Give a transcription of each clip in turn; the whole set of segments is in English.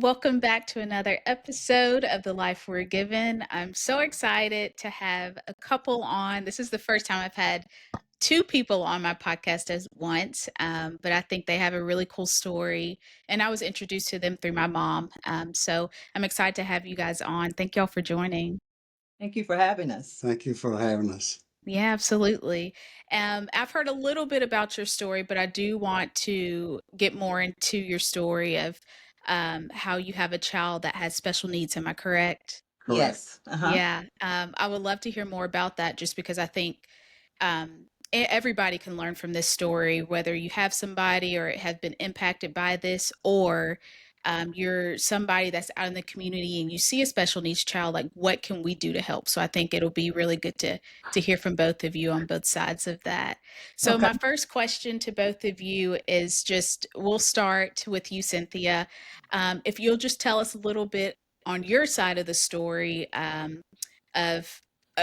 Welcome back to another episode of The Life We're Given. I'm so excited to have a couple on. This is the first time I've had two people on my podcast at once, but I think they have a really cool story. And I was introduced to them through my mom. So I'm excited to have you guys on. Thank y'all for joining. Thank you for having us. Thank you for having us. Yeah, absolutely. I've heard a little bit about your story, but I do want to get more into your story of how you have a child that has special needs. Am I correct? Correct. Yes. Uh-huh. Yeah, I would love to hear more about that just because I think everybody can learn from this story, whether you have somebody or have been impacted by this, or you're somebody that's out in the community and you see a special needs child. Like, what can we do to help? So I think it'll be really good to hear from both of you on both sides of that. So Okay. my first question to both of you is just, we'll start with you, Cynthia. If you'll just tell us a little bit on your side of the story, of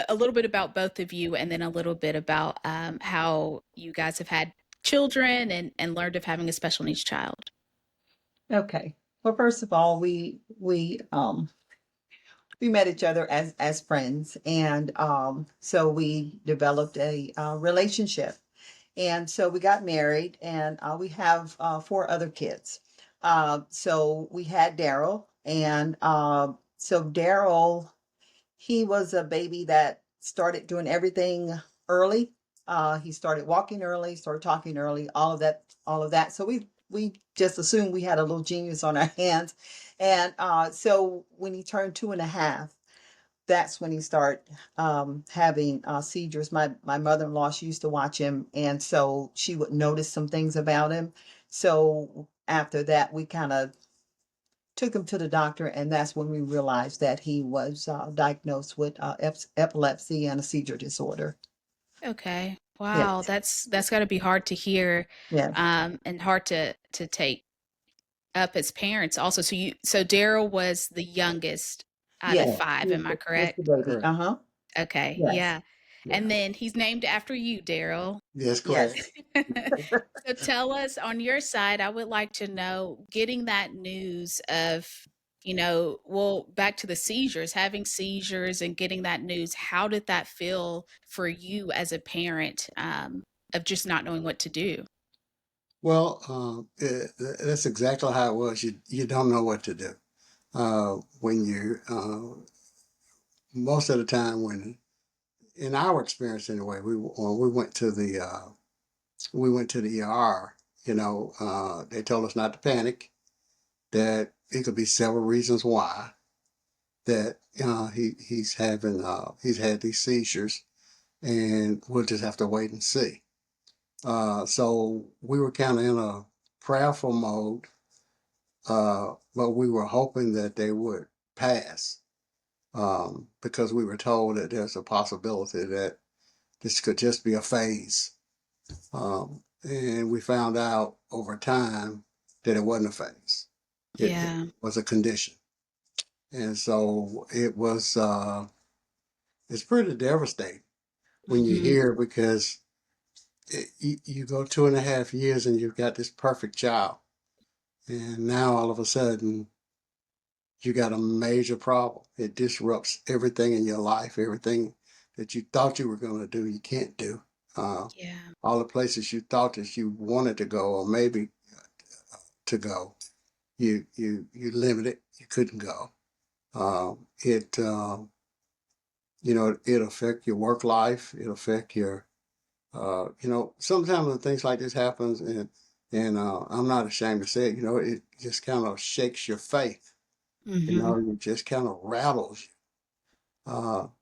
a little bit about both of you, and then a little bit about how you guys have had children and learned of having a special needs child. Okay. Well, first of all, we met each other as friends, and so we developed a relationship, and so we got married, and we have four other kids. So we had Darryl, and so Darryl, he was a baby that started doing everything early. He started walking early, started talking early, all of that. So we just assumed we had a little genius on our hands. And so when he turned 2.5, that's when he started having seizures. My mother-in-law, she used to watch him, and so she would notice some things about him. So after that, we kind of took him to the doctor, and that's when we realized that he was diagnosed with epilepsy and a seizure disorder. Okay. Yes, Wow, that's got to be hard to hear, yes, and hard to take up as parents also. So Daryl was the youngest out of yes. Correct. five, am I He's the correct? baby. Correct. Uh-huh. Okay, Yes, yeah. Yeah. And then he's named after you, Daryl. Yes, yes. correct. So tell us on your side, I would like to know, getting that news of, well, back to the seizures, having seizures and getting that news, how did that feel for you as a parent, of just not knowing what to do? Well, that's exactly how it was. You don't know what to do when you most of the time when in our experience anyway when we went to the ER. They told us not to panic. That it could be several reasons why that he's had these seizures, and we'll just have to wait and see. So we were kind of in a prayerful mode, but we were hoping that they would pass, because we were told that there's a possibility that this could just be a phase. And we found out over time that it wasn't a phase. It Yeah. was a condition. And so it's pretty devastating when you Hmm. hear, because you go 2.5 years and you've got this perfect child, and now all of a sudden you got a major problem. It disrupts everything in your life, everything that you thought you were going to do, you can't do. Uh, Yeah. all the places you thought that you wanted to go, or maybe to go, you limited, you couldn't go. It it affect your work life. It affect your sometimes when things like this happens, and I'm not ashamed to say it. It just kind of shakes your faith. Hmm. It just kind of rattles you.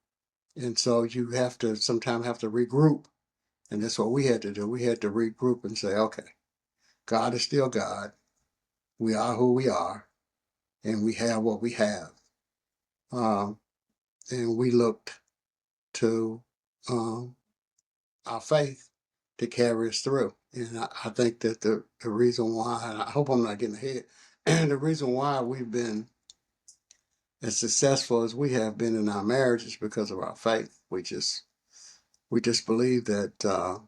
And so you have to sometimes have to regroup, and that's what we had to do. We had to regroup and say, okay, God is still God. We are who we are, and we have what we have. Um, and we looked to um, our faith to carry us through. And I think that the reason why, and I hope I'm not getting ahead, and the reason why we've been as successful as we have been in our marriage is because of our faith. We just believe that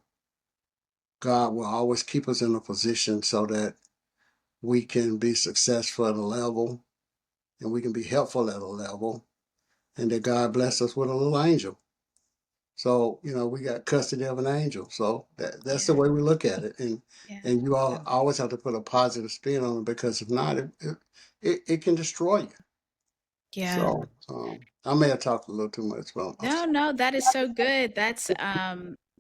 God will always keep us in a position so that we can be successful at a level and we can be helpful at a level, and that God blessed us with a little angel. So, we got custody of an angel. So that's the Yeah. way we look at it. And Yeah. and you all Yeah. always have to put a positive spin on it, because if not, it can destroy you. Yeah. So I may have talked a little too much, but I'm No, sorry. no, that is so good. That's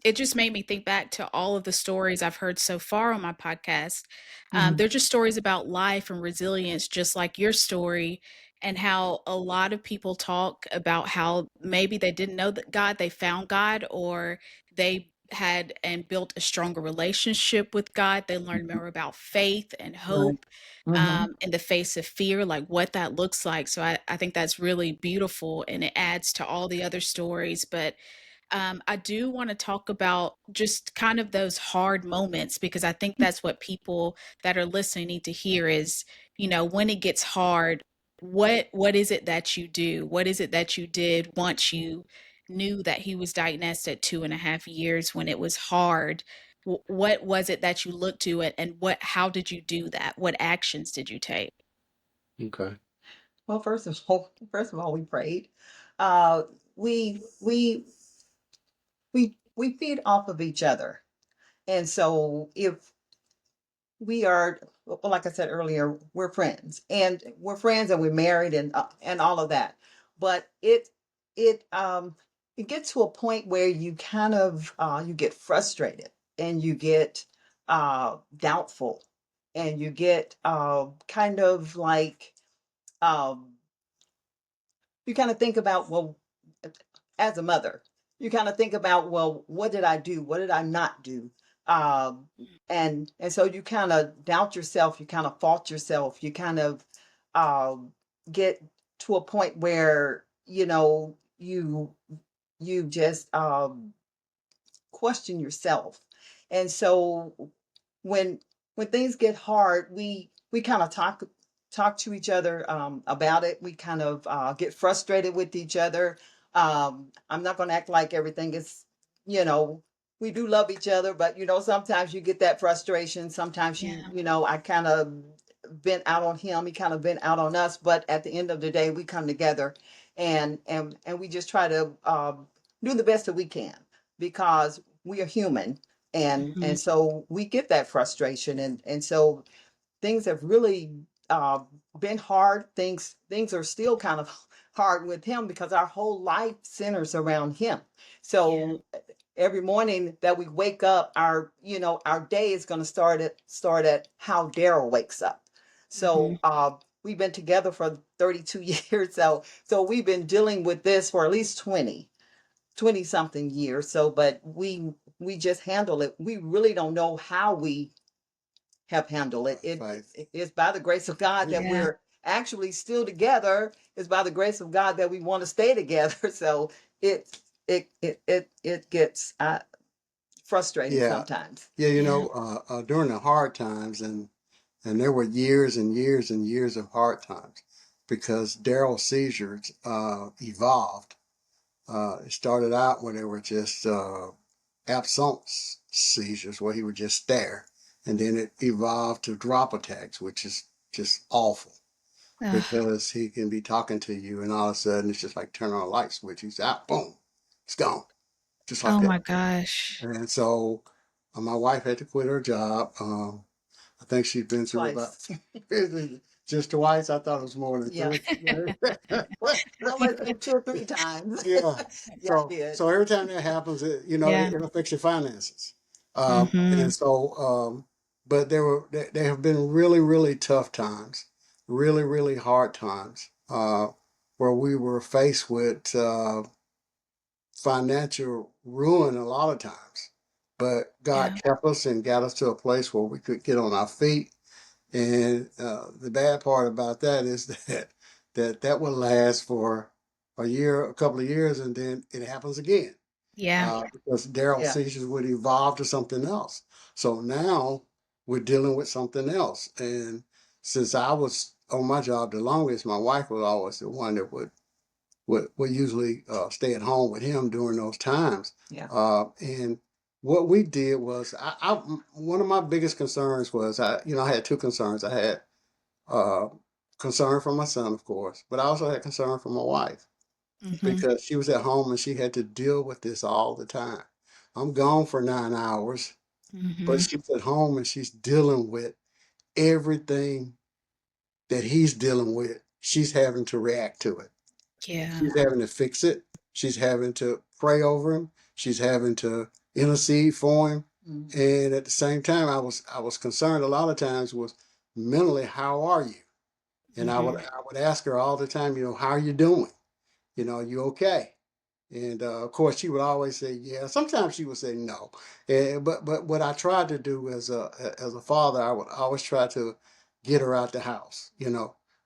it just made me think back to all of the stories I've heard so far on my podcast. Mhm. They're just stories about life and resilience, just like your story, and how a lot of people talk about how maybe they didn't know that God, they found God, or they had and built a stronger relationship with God. They learned more about faith and Right. hope Mhm. in the face of fear, like what that looks like. So I think that's really beautiful and it adds to all the other stories. But I do want to talk about just kind of those hard moments because I think that's what people that are listening need to hear is, when it gets hard, what is it that you do? What is it that you did once you knew that he was diagnosed at 2.5 years when it was hard? What was it that you looked to it and how did you do that? What actions did you take? Okay. Well, first of all, we prayed. Uh, we feed off of each other, and so if we are, well, like I said earlier, we're friends and we're married and all of that. But it gets to a point where you kind of you get frustrated and you get doubtful and you get kind of like um you kind of think about, well, as a mother, you kind of think about, well, what did I do? What did I not do? Um, and so you kind of doubt yourself, you kind of fault yourself, you kind of um, get to a point where you just question yourself. And so when when things get hard, we kind of talk to each other about it. We kind of get frustrated with each other. I'm not going to act like everything is, you know, we do love each other, but sometimes you get that frustration. Sometimes Yeah. I kind of been out on him. He kind of been out on us. But at the end of the day, we come together and we just try to do the best that we can because we are human Mhm. and so we get that frustration and so things have really uh, been hard. Things are still kind of hard with him because our whole life centers around him. Yeah. So every morning that we wake up, our day is going to start at how Darryl wakes up. Mhm. So we've been together for 32 years. So we've been dealing with this for at least 20 something years. So, but we just handle it. We really don't know how we have handled it. Faith. It's by the grace of God that Yeah. we're actually still together. It's by the grace of God that we want to stay together. So it it gets frustrating Yeah. sometimes. Yeah, Yeah. during the hard times, and there were years and years and years of hard times because Daryl's seizures evolved. It started out when they were just absence seizures where he would just stare, and then it evolved to drop attacks, which is just awful Ugh. because he can be talking to you, and all of a sudden it's just like turn on a light switch. He's out, boom, it's gone, just like Oh that. my gosh. And so my wife had to quit her job. I think she'd been through about Twice. just twice. I thought it was more than Yeah. three. No, let's say 2 or 3 times. Yeah. Yeah, I So did. so every time that happens, Yeah. it affects your finances. And Mhm. so, but there have been really really tough times, really really hard times, where we were faced with financial ruin a lot of times. But God Yeah. kept us and got us to a place where we could get on our feet. And the bad part about that is that will last for a year, a couple of years, and then it happens again. Yeah. Because Daryl Yeah. seizures would evolve to something else. So now we're dealing with something else. And since I was on my job the longest, my wife was always the one that would usually stay at home with him during those times. Yeah. And what we did was, one of my biggest concerns was, I had two concerns. I had uh, concern for my son, of course, but I also had concern for my wife Mm-hmm. because she was at home and she had to deal with this all the time. I'm gone for 9 hours, but Mm-hmm. she's at home and she's dealing with everything that he's dealing with. She's having to react to it. Yeah. She's having to fix it. She's having to pray over him. She's having to intercede for him. Mm-hmm. And at the same time, I was concerned a lot of times was mentally, how are you? And I would Mm-hmm. I would ask her all the time, how are you doing? You okay? And of course, she would always say yeah. Sometimes she would say no. But what I tried to do as a father, I would always try to get her out the house.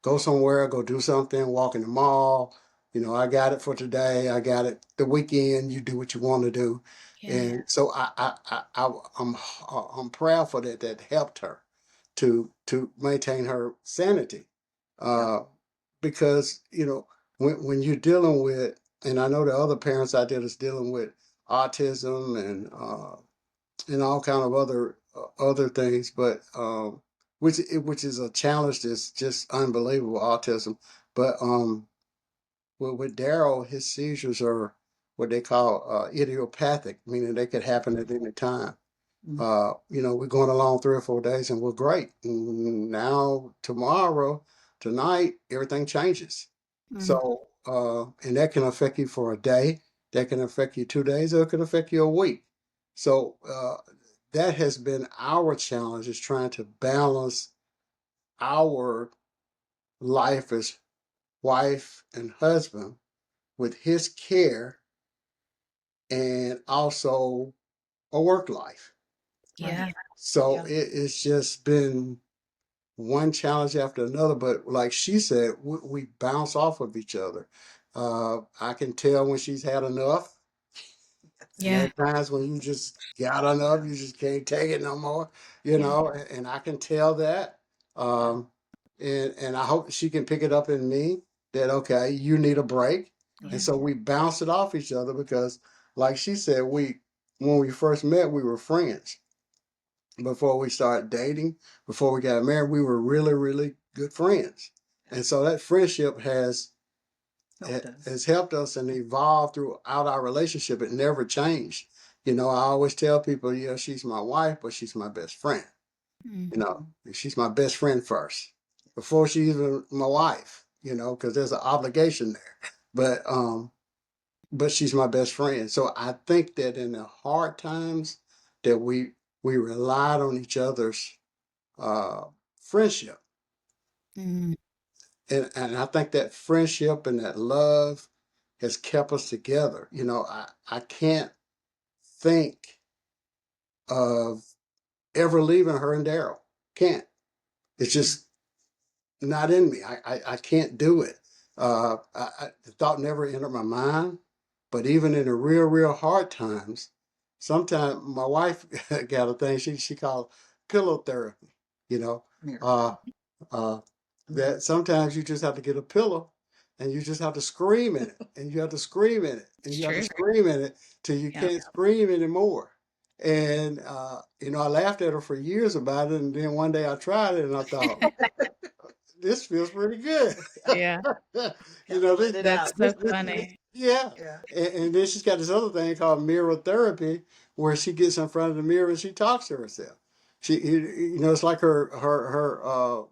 Go somewhere, go do something, walk in the mall. I got it for today. I got it the weekend. You do what you want to do. Yeah. And so I'm proud for that. That helped her to maintain her sanity. Yeah. Uh, because when you're dealing with, and I know the other parents out there that's dealing with autism and all kind of other things, but which is a challenge that's just unbelievable, autism. But with Darryl, his seizures are what they call idiopathic, meaning they could happen at any time. Mm-hmm. We're going along 3 or 4 days and we're great. Now, tomorrow, tonight, everything changes. Mm-hmm. So, and that can affect you for a day, that can affect you 2 days, or it can affect you a week. So, that has been our challenge, is trying to balance our life as wife and husband with his care and also a work life. Right. Yeah. So Yeah. it's just been one challenge after another. But like she said, we bounce off of each other. I can tell when she's had enough. And there Yeah. are times when you just got enough, you just can't take it no more, Yeah. and I can tell that. Um, and I hope she can pick it up in me that, okay, you need a break. And Yeah. so we bounce it off each other because, like she said, when we first met, we were friends. Before we started dating, before we got married, we were really, really good friends. And so that friendship Helped us. has helped us and evolved throughout our relationship. It never changed. I always tell people, yeah, she's my wife, but she's my best friend. Mm-hmm. She's my best friend first before she's even my wife, because there's an obligation there. But she's my best friend. So I think that in the hard times that we relied on each other's uh, friendship. Mm-hmm. And I think that friendship and that love has kept us together. I can't think of ever leaving her and Darryl. Can't. It's just not in me. I can't do it. The thought never entered my mind. But even in the real, real hard times, sometimes my wife got a thing she called pillow therapy. You know, Miracle. uh, uh, that sometimes you just have to get a pillow and you just have to scream in it and you have to scream in it and It's you have to true. scream in it till you Yeah. can't scream anymore. And I laughed at her for years about it, and then one day I tried it and I thought, this feels pretty good. Yeah. Let it That's out. so funny. Yeah. Yeah. And then she's got this other thing called mirror therapy, where she gets in front of the mirror and she talks to herself. It's like her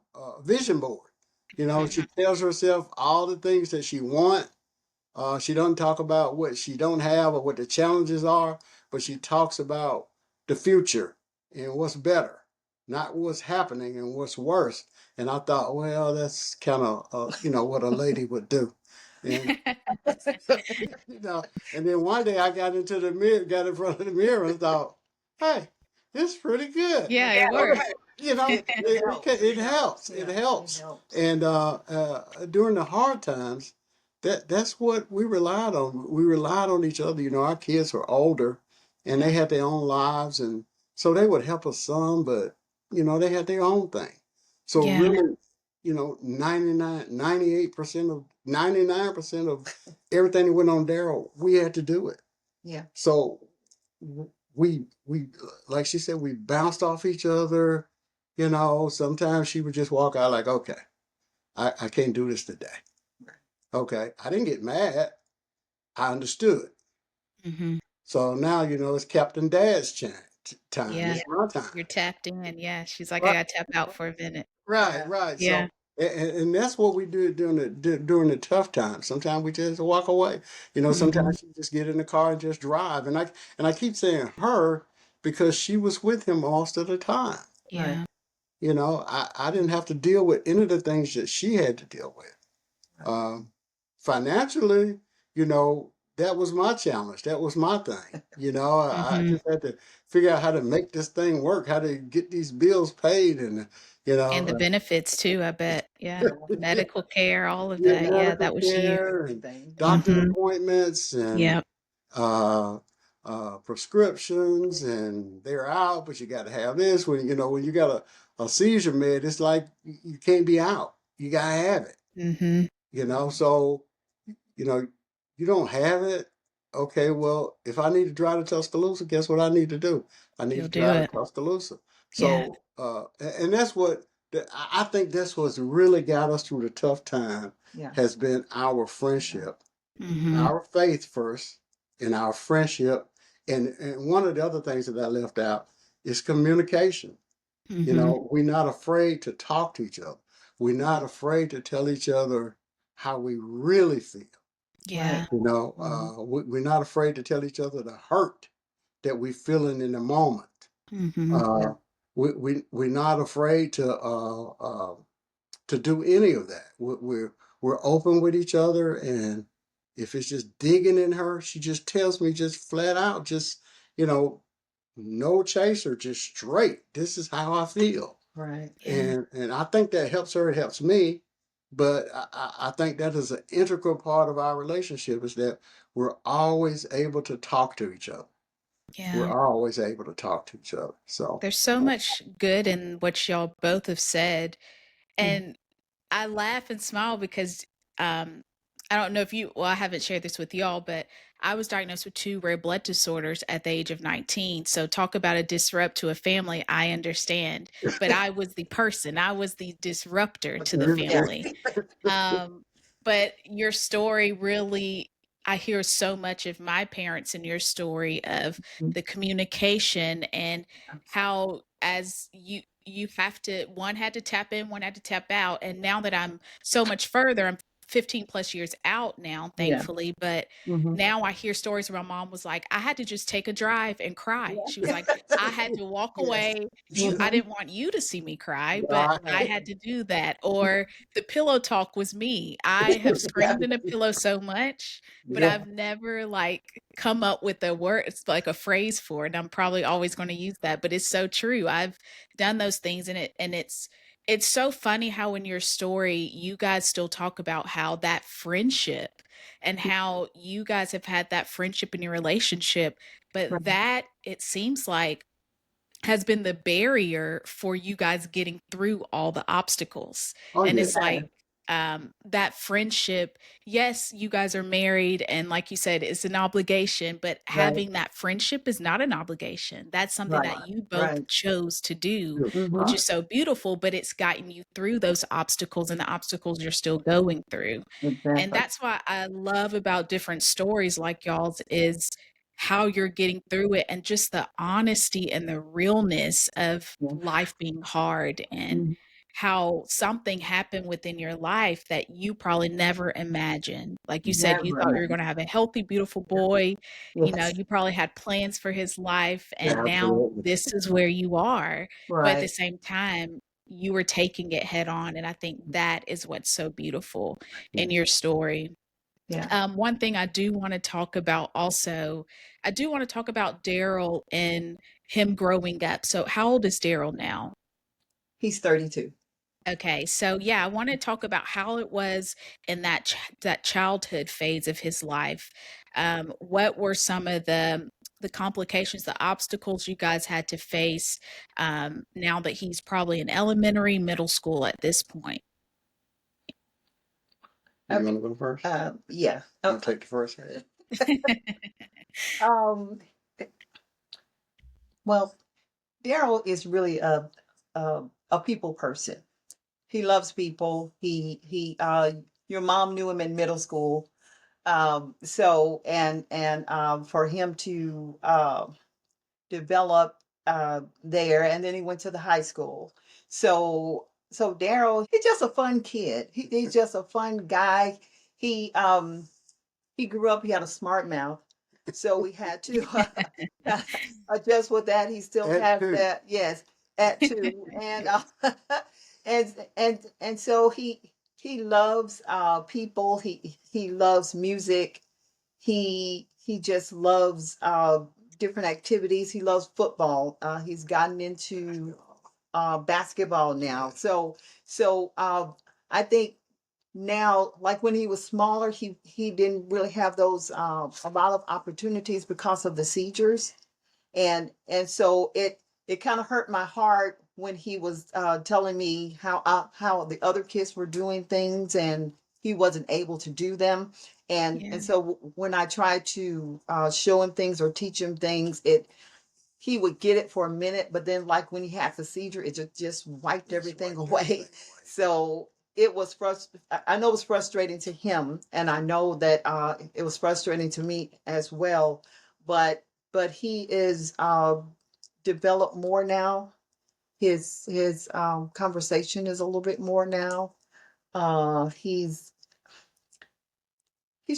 vision board. She Mm-hmm. tells herself all the things that she wants. She doesn't talk about what she don't have or what the challenges are, but she talks about the future and what's better, not what's happening and what's worse. And I thought, well, that's kind of what a lady would do. And you know, and then one day I got into the mirror, got in front of the mirror and thought, hey, this is pretty good. Yeah, it Right. works. It helps. It Yeah. It helps. helps. And during the hard times, that's what we relied on. We relied on each other. Our kids were older and they had their own lives. And so they would help us some, but, they had their own thing. So Yeah. really, 98% of 99% of everything that went on Darryl, we had to do it. Yeah. So we like she said, we bounced off each other. Sometimes she would just walk out like, okay, I can't do this today. Okay. I didn't get mad. I understood. Mm-hmm. So now, it's Captain Dad's time. Yeah. It's my You're time. tapped in. Yeah. She's like, I Right. got to tap out for a minute. Right. Yeah. Right. Yeah. So, and that's what we do during the tough times. Sometimes we just walk away. Mm-hmm. Sometimes you just get in the car and just drive. And I keep saying her because she was with him most of the time. Right. Yeah. I didn't have to deal with any of the things that she had to deal with. Right. Financially, that was my challenge. That was my thing. I Mm-hmm. just had to figure out how to make this thing work, how to get these bills paid, and you And the know, benefits too, I bet. Yeah. yeah, Medical care, all of yeah, that. Yeah. medical That was you. care and Everything. Yeah. doctor's Mm-hmm. appointments and Yep. uh, prescriptions, and they're out, but you got to have this. When you got a seizure med, it's like you can't be out. You gotta have it. Mm-hmm. So you know, you don't have it. Okay, well, if I need to drive to Tuscaloosa, guess what I need to do? I need You'll to do drive it. to Tuscaloosa. Yeah. So, and that's what I think that's what's really got us through the tough time Yeah. has been our friendship, Mm-hmm. our faith first, and our friendship. And one of the other things that I left out is communication. Mm-hmm. We're not afraid to talk to each other. We're not afraid to tell each other how we really feel. Yeah. Right. Mhm. We're not afraid to tell each other the hurt that we're feeling in the moment. Mm-hmm. Yeah. Uh, we're not afraid to do any of that. We're open with each other, and if it's just digging in her, she just tells me just flat out, just you know, no chaser, just straight. This is how I feel, Right. Yeah. and I think that helps her. It helps me. But I think that is an integral part of our relationship is that we're always able to talk to each other. We're Yeah. always able to talk to each other. So, There's so much good in what y'all both have said. Mhm. And I laugh and smile because um, I don't know if well, I haven't shared this with y'all, but I was diagnosed with 2 rare blood disorders at the age of 19. So talk about a disrupt to a family. I understand, but I was the person, I was the disruptor to the Yeah. family. Um, but your story really, I hear so much of my parents in your story of Mhm. the communication and how as you have to one had to tap in, one had to tap out. And now that I'm so much further, I'm 15 plus years out now, Yeah. thankfully. But Mhm. now I hear stories where my mom was like, I had to just take a drive and cry. She was Yeah. like, I had to walk Yes. away. I Mhm. didn't want you to see me cry, but I Right. had to do that. Or the pillow talk was me. I have Yeah. screamed in a pillow so much, but Yeah. I've never like come up with a word. It's like a phrase for it. And I'm probably always going to use that, but it's so true. I've done those things and it's so funny how in your story you guys still talk about how that friendship and how you guys have had that friendship in your relationship, but Right. that it seems like has been the barrier for you guys getting through all the obstacles. oh And yeah, it's like that friendship, yes, you guys are married, and like you said, it's an obligation, but Right. having that friendship is not an obligation. That's something Right. that you both Right. chose to do, you're which Mhm. right. is so beautiful, but it's gotten you through those obstacles and the obstacles you're still going through. And Exactly. that's why I love about different stories like y'all's is how you're getting through it and just the honesty and the realness of Yeah. life being hard and Mhm. how something happened within your life that you probably never imagined. Like you said, you Never thought you were imagine. going to have a healthy, beautiful Yeah. boy. Yes. You probably had plans for his life, and now Absolutely. this is where you are. But at the Right. same time, you were taking it head on. And I think that is what's so beautiful in your story. Yeah. One thing I do want to talk about also, I do want to talk about Darryl and him growing up. So, how old is Darryl now? He's 32. Okay, so yeah, I want to talk about how it was in that childhood phase of his life. What were some of the complications, the obstacles you guys had to face now that he's probably in elementary, middle school at this point? You want to go first? Yeah. I'll take the first. Um, well, Daryl is really a people person. He loves people. Your mom knew him in middle school. So and for him to develop there, and then he went to the high school. So Darryl, he's just a fun kid. He's just a fun guy. He um he grew up. He had a smart mouth, so we had to adjust with that. He still At has two. that, yes, at two, and and so he loves people. He loves music. He just loves different activities. He loves football. He's gotten into basketball now. So I think now, like when he was smaller, he didn't really have those a lot of opportunities because of the seizures, and so it kind of hurt my heart when he was telling me how the other kids were doing things and he wasn't able to do them, and Yeah. so when I tried to show him things or teach him things, it he would get it for a minute, but then like when he had the seizure, it just wiped everything away. So it was I know it was frustrating to him, and I know that it was frustrating to me as well. But he is developed more now. His conversation is a little bit more now. He's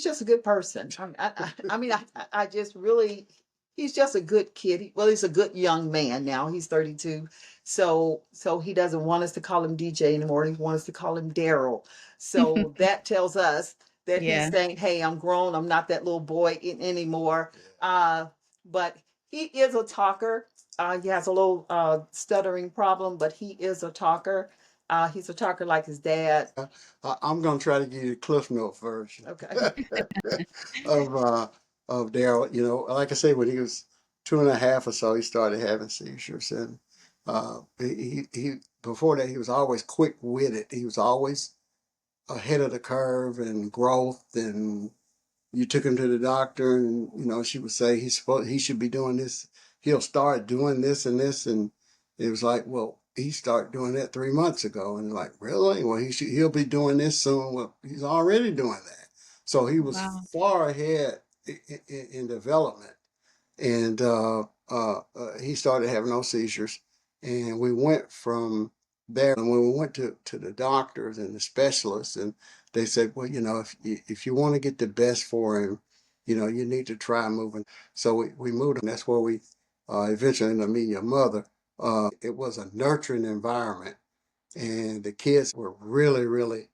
just a good person. I mean, I just really, he's just a good kid. Well, he's a good young man now. He's 32. So he doesn't want us to call him DJ anymore. He wants us to call him Darryl. So that tells us that he's Yeah. saying, hey, I'm grown. I'm not that little boy anymore. But he is a talker. He has a little stuttering problem, but he is a talker. He's a talker like his dad. I'm gonna try to give you the Cliff Note version Okay. of uh, of Daryl. You know, like I say, when he was 2.5 or so, he started having seizures, and he before that he was always quick witted. He was always ahead of the curve and growth, and you took him to the doctor, and she would say he should be doing this. He'll start doing this and this, and it was like, well, he started doing that 3 months ago, and like, really? Well, he'll be doing this soon. Well, he's already doing that, so he was Wow. far ahead in development, and he started having those seizures, and we went from there. And when we went to the doctors and the specialists, and they said, well, if you want to get the best for him, you need to try moving. So we moved him. That's where we eventually ended up meeting your mother. It was a nurturing environment, and the kids were really, really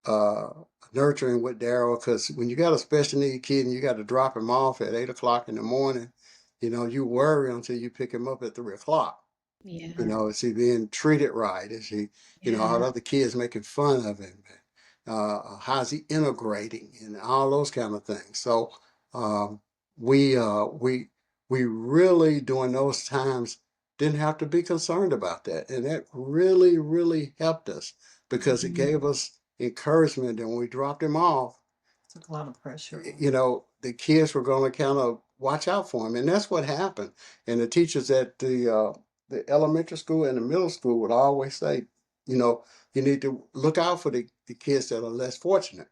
uh, nurturing with Darryl, because when you got a special need kid and you got to drop him off at 8 o'clock in the morning, you worry until you pick him up at 3 o'clock. Yeah. Is he being treated right? Is he, are Yeah. other kids making fun of him? How's he integrating and all those kind of things? So um, we uh, we we really during those times didn't have to be concerned about that, and that really really helped us because it Mhm. gave us encouragement. And when we dropped him off, Took a lot of pressure. the kids were going to kind of watch out for him, and that's what happened. And the teachers at the elementary school and the middle school would always say, you know, you need to look out for the kids that are less fortunate.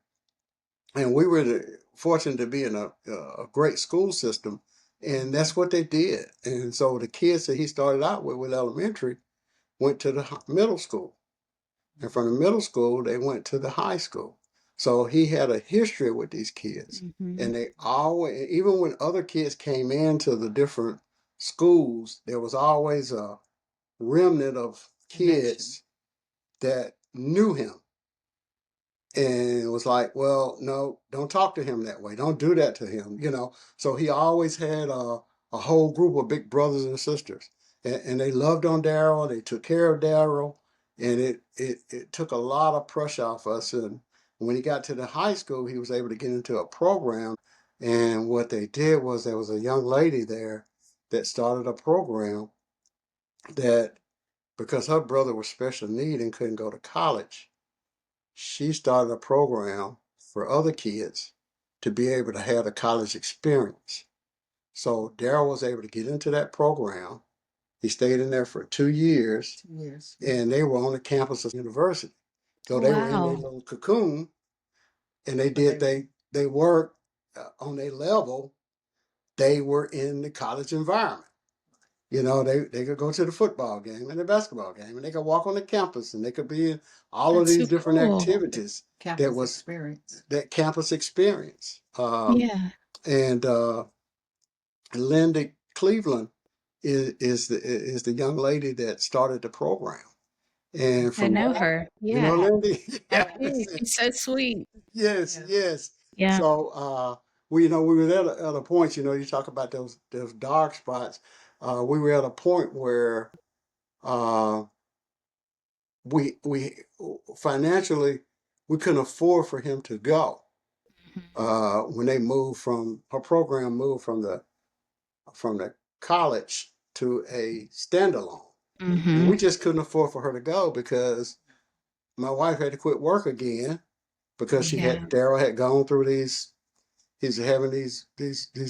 And we were fortunate to be in a great school system, and that's what they did. And so the kids that he started out with elementary went to the middle school, and from the middle school, they went to the high school. So he had a history with these kids. Mhm. And they always, even when other kids came into the different schools, there was always a remnant of Connection. kids that knew him and it was like, well, no, don't talk to him that way. Don't do that to him. So he always had a whole group of big brothers and sisters, and they loved on Darryl. They took care of Darryl, and it took a lot of pressure off us. And when he got to the high school, he was able to get into a program. And what they did was there was a young lady there that started a program that because her brother was special need and couldn't go to college, she started a program for other kids to be able to have a college experience. So Darryl was able to get into that program, He stayed in there for 2 years, 2 years. and they were on the campus of university. So Oh, they were in their wow. little cocoon, and they But did they, they worked on their level. They were in the college environment. You know, they could go to the football game and the basketball game, and they could walk on the campus, and they could be in all of That's so these different cool. activities that campus was experience. that campus experience. Yeah. And Linda Cleveland is the young lady that started the program. And I from know that, her. you know, Yeah. Lindy, I yes, do. She's so sweet. yes, Yeah. yes. Yeah. So we, you know, we were at a point. You know, you talk about those dark spots. We were at a point where uh, we financially we couldn't afford for him to go. Mhm. When they moved from her program moved from the college to a standalone, and Mhm. we just couldn't afford for her to go because my wife had to quit work again because Yeah. Daryl had gone through he's having these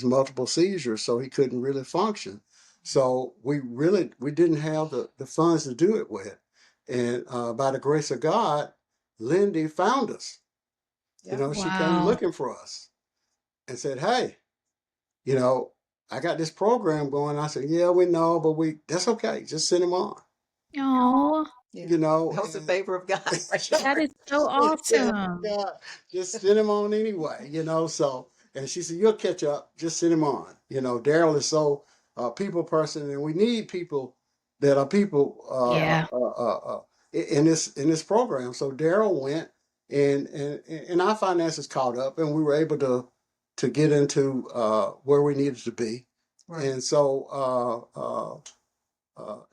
multiple seizures, so he couldn't really function. So we didn't have the funds to do it with, and by the grace of God, Lindy found us. You Yeah. know, she came Wow. looking for us and said, "Hey, you know, I got this program going." I said, "Yeah, we know, but that's okay. Just send him on." Oh, Yeah. You know, That was the favor of God right that there. is so awesome. yeah, just send him on anyway, you know. So, and she said, "You'll catch up. Just send him on." You know, Darryl is so people person, and we need people that are people Yeah. in this program. So Darryl went, and our finances caught up, and we were able to get into where we needed to be. Right. And so,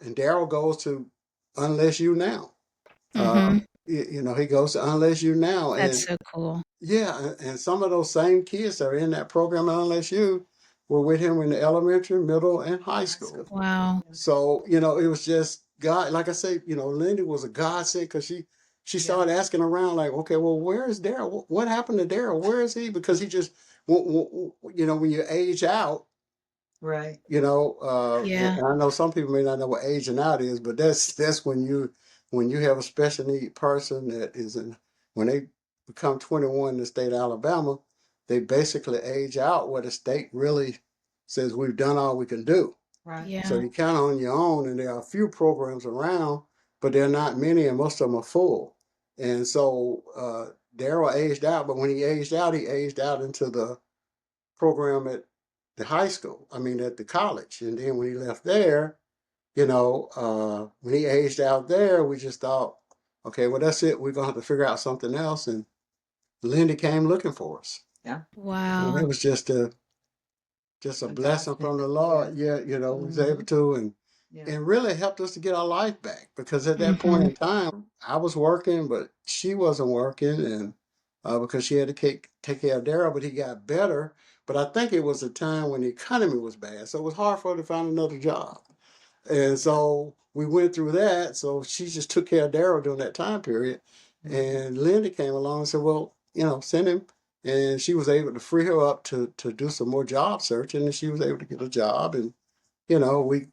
and Darryl goes to Unless You Now. Mhm. You know, he goes to Unless You Now, That's and so cool. yeah, and some of those same kids that are in that program at Unless You were with him in the elementary, middle, and high High school. school. Wow. Yeah. So you know, it was just God. Like I say, you know, Lindy was a godsend because she Yeah. started asking around, like, okay, well, where is Daryl? What happened to Daryl? Where is he? Because he just, you know, when you age out, Right. you know, Yeah. and I know some people may not know what aging out is, but that's when you have a special need person that is in when they become 21 in the state of Alabama, they basically age out where the state really says we've done all we can do. Right. So Yeah. you're kind of on your own, and there are a few programs around, but they're not many, and most of them are full. And so Daryl aged out, but when he aged out into the program at the high school. I mean, at the college. And then when he left there, you know, when he aged out there, we just thought, okay, well, that's it. We're going to have to figure out something else. And Lindy came looking for us. Yeah. And Wow. it was just a A blessing godsend. from the Yeah. Lord. Yeah, you know, we was able Mm-hmm. to Yeah. and really helped us to get our life back because at that point Mhm. in time, I was working, but she wasn't working, and because she had to take care of Daryl, but he got better. But I think it was a time when the economy was bad, so it was hard for her to find another job. And Yeah. so we went through that. So she just took care of Daryl during that time period. Mm-hmm. And Linda came along and said, well, you know, send him. And she was able to free her up to do some more job searching, and she was able to get a job. And you know, we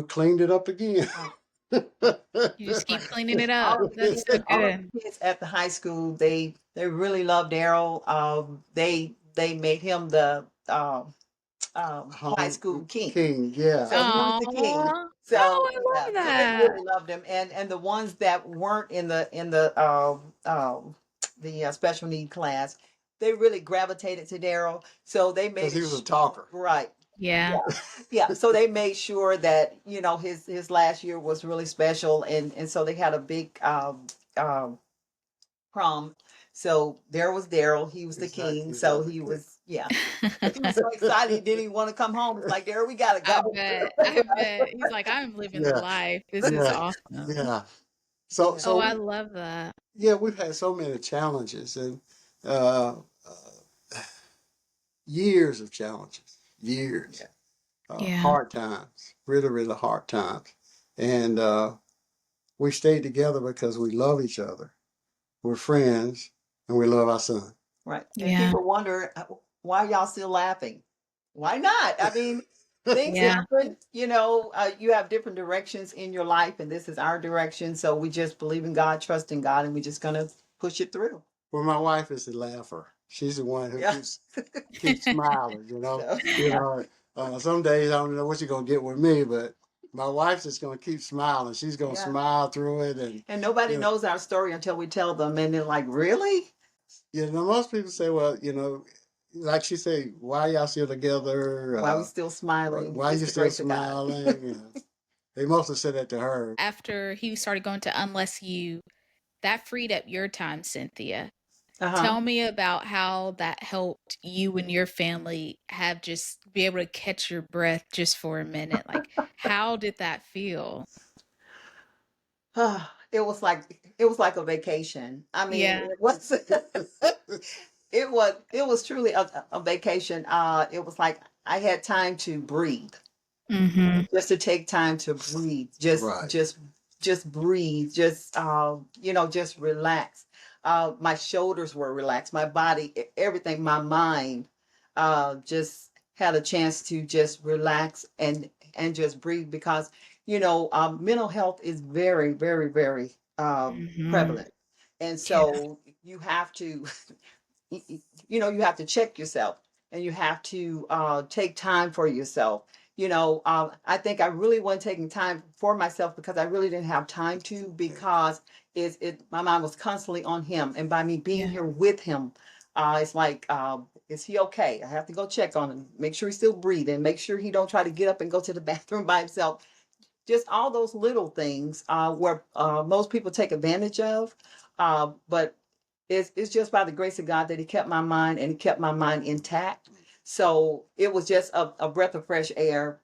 cleaned it up again. Right. You just keep Right. cleaning it up. All of the That's kids, so all of good. the kids at the high school, they really loved Daryl. They made him the high Home school king. King, yeah. So he was the king. Aw. Oh, So I yeah, love so they that. really loved him, and the ones that weren't in the special need class, they really gravitated to Daryl. So they Because made he it was a talker. right. Yeah. Yeah, yeah. So they made sure that his last year was really special, and so they had a big prom. So there was Daryl. He was the king. So he Exactly. was yeah. He was so excited he didn't even want to come home. It's like, there we gotta I go. bet. I bet. He's like, I'm living the Yeah, life. This is yeah, awesome. yeah. So Yeah. Oh, so I we love that. yeah, we've had so many challenges and uh, years of challenges, years, Yeah. Yeah. hard times, really, really hard times. And we stayed together because we love each other. We're friends and we love our son. Right. And Yeah. people wonder why y'all still laughing. Why not? I mean, things Yeah. happen, you have different directions in your life, and this is our direction. So we just believe in God, trust in God, and we're just gonna push it through. Well, my wife is the laugher. She's the one who Yeah. keeps smiling. So, You know. Some days I don't know what you're gonna get with me, but my wife's just gonna keep smiling. She's gonna yeah. smile through it, and And nobody you know, knows our story until we tell them, and they're like, "Really?" most people say, well, like she say, why y'all still together? Why we still smiling? Why It's you the still grace of God. smiling? They mostly say that to her. After he started going to Unless You, that freed up your time, Cynthia. Uh-huh. Tell me about how that helped you and your family have just be able to catch your breath just for a minute. Like, how did that feel? It was like a vacation. I mean, Yeah. it was it was truly a vacation. It was like I had time to breathe. Mm-hmm. Just to take time to breathe, just Right. just breathe, just relax. My shoulders were relaxed, my body, everything, my mind, just had a chance to just relax and just breathe, because mental health is very, very, very Mm-hmm. prevalent. And Yeah. so you have to you have to check yourself, and you have to take time for yourself. I think I really wasn't taking time for myself because I really didn't have time to, because my mind was constantly on him, and by me being Yeah. here with him, it's like, is he okay? I have to go check on him, make sure he's still breathing, make sure he don't try to get up and go to the bathroom by himself. Just all those little things, where most people take advantage of, but it's just by the grace of God that he kept my mind, and he kept my mind intact. So it was just a breath of fresh air.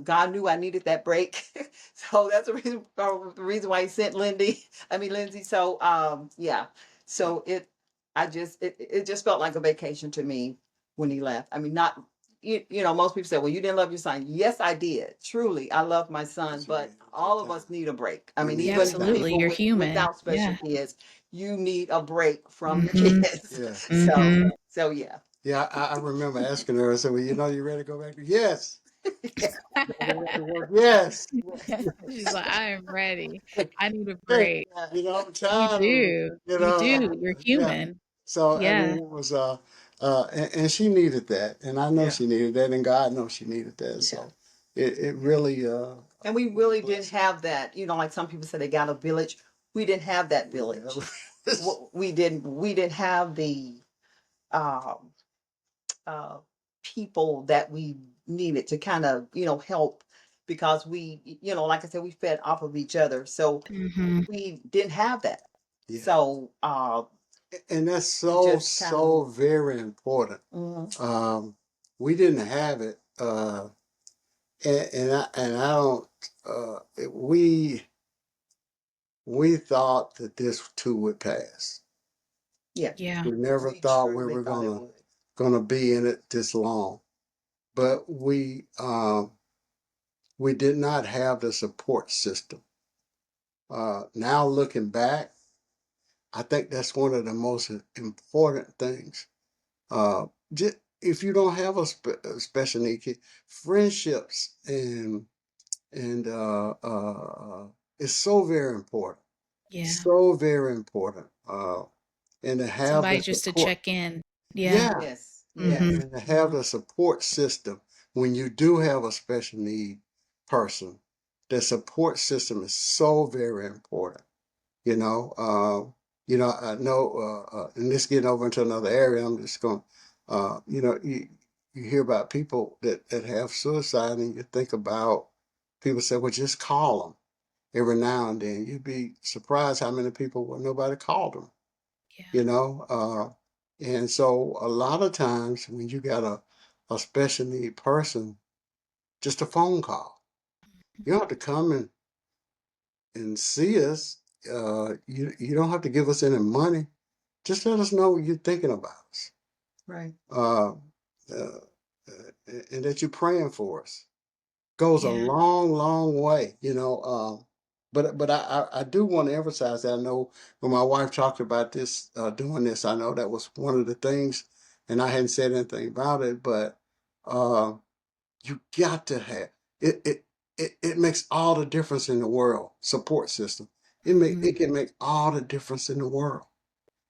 God knew I needed that break. So that's the reason why he sent Lindsay. So yeah. So it just felt like a vacation to me when he left. I mean, not, most people say, well, you didn't love your son. Yes, I did. Truly, I love my son, Yes, you but did. all of us need a break. I mean, Yeah, even absolutely. people You're human. without special Yeah. kids, you need a break from your Mm-hmm. kids. Yeah. So, Mm-hmm. so yeah. Yeah, I remember asking her. I said, "Well, you ready to go back?" Yes. You ready to go back to work? Yes. She's like, I am ready. I need a Hey, break. I'm You tired of it. do. You do. You're Yeah. human. So I Yeah. mean, it was and she needed that, and I know Yeah, she needed that, and God knows she needed that. yeah. So it really And we was a really didn't blessing. have that. Like some people say they got a village. We didn't have that village. Yeah. We didn't have the um, uh, people that we needed to kind of help, because like I said, we fed off of each other. So Mm-hmm. we didn't have that. Yeah. So And that's we so just kind of. so very important. Mhm. We didn't have it, and I don't. We thought that this too would pass. Yeah, Yeah. We never we thought we truly were thought it gonna would. gonna be in it this long. But we did not have the support system. Now looking back, I think that's one of the most important things. Uh, if you don't have a special need kid, friendships and it's so very important, Yeah. so very important. And to have Somebody the just to support, check in. Yeah. yeah, Yes, yeah, Mm-hmm. yes. and to have the support system when you do have a special need person, the support system is so very important. You know, I know, and this getting over into another area. I'm just going, you hear about people that have suicide, and you think about people say, well, just call them every now and then. You'd be surprised how many people, well, nobody called them, Yeah. you know. And so a lot of times when you got a special need person, just a phone call. You don't have to come and see us. You don't have to give us any money. Just let us know you're thinking about us, Right. uh, uh, and that you're praying for us. Goes a Yeah. long, long way, you know. But I do want to emphasize that. I know when my wife talked about this, doing this, I know that was one of the things, and I hadn't said anything about it, but uh, you got to have it. It makes all the difference in the world. Support system. Mhm. It can make all the difference in the world.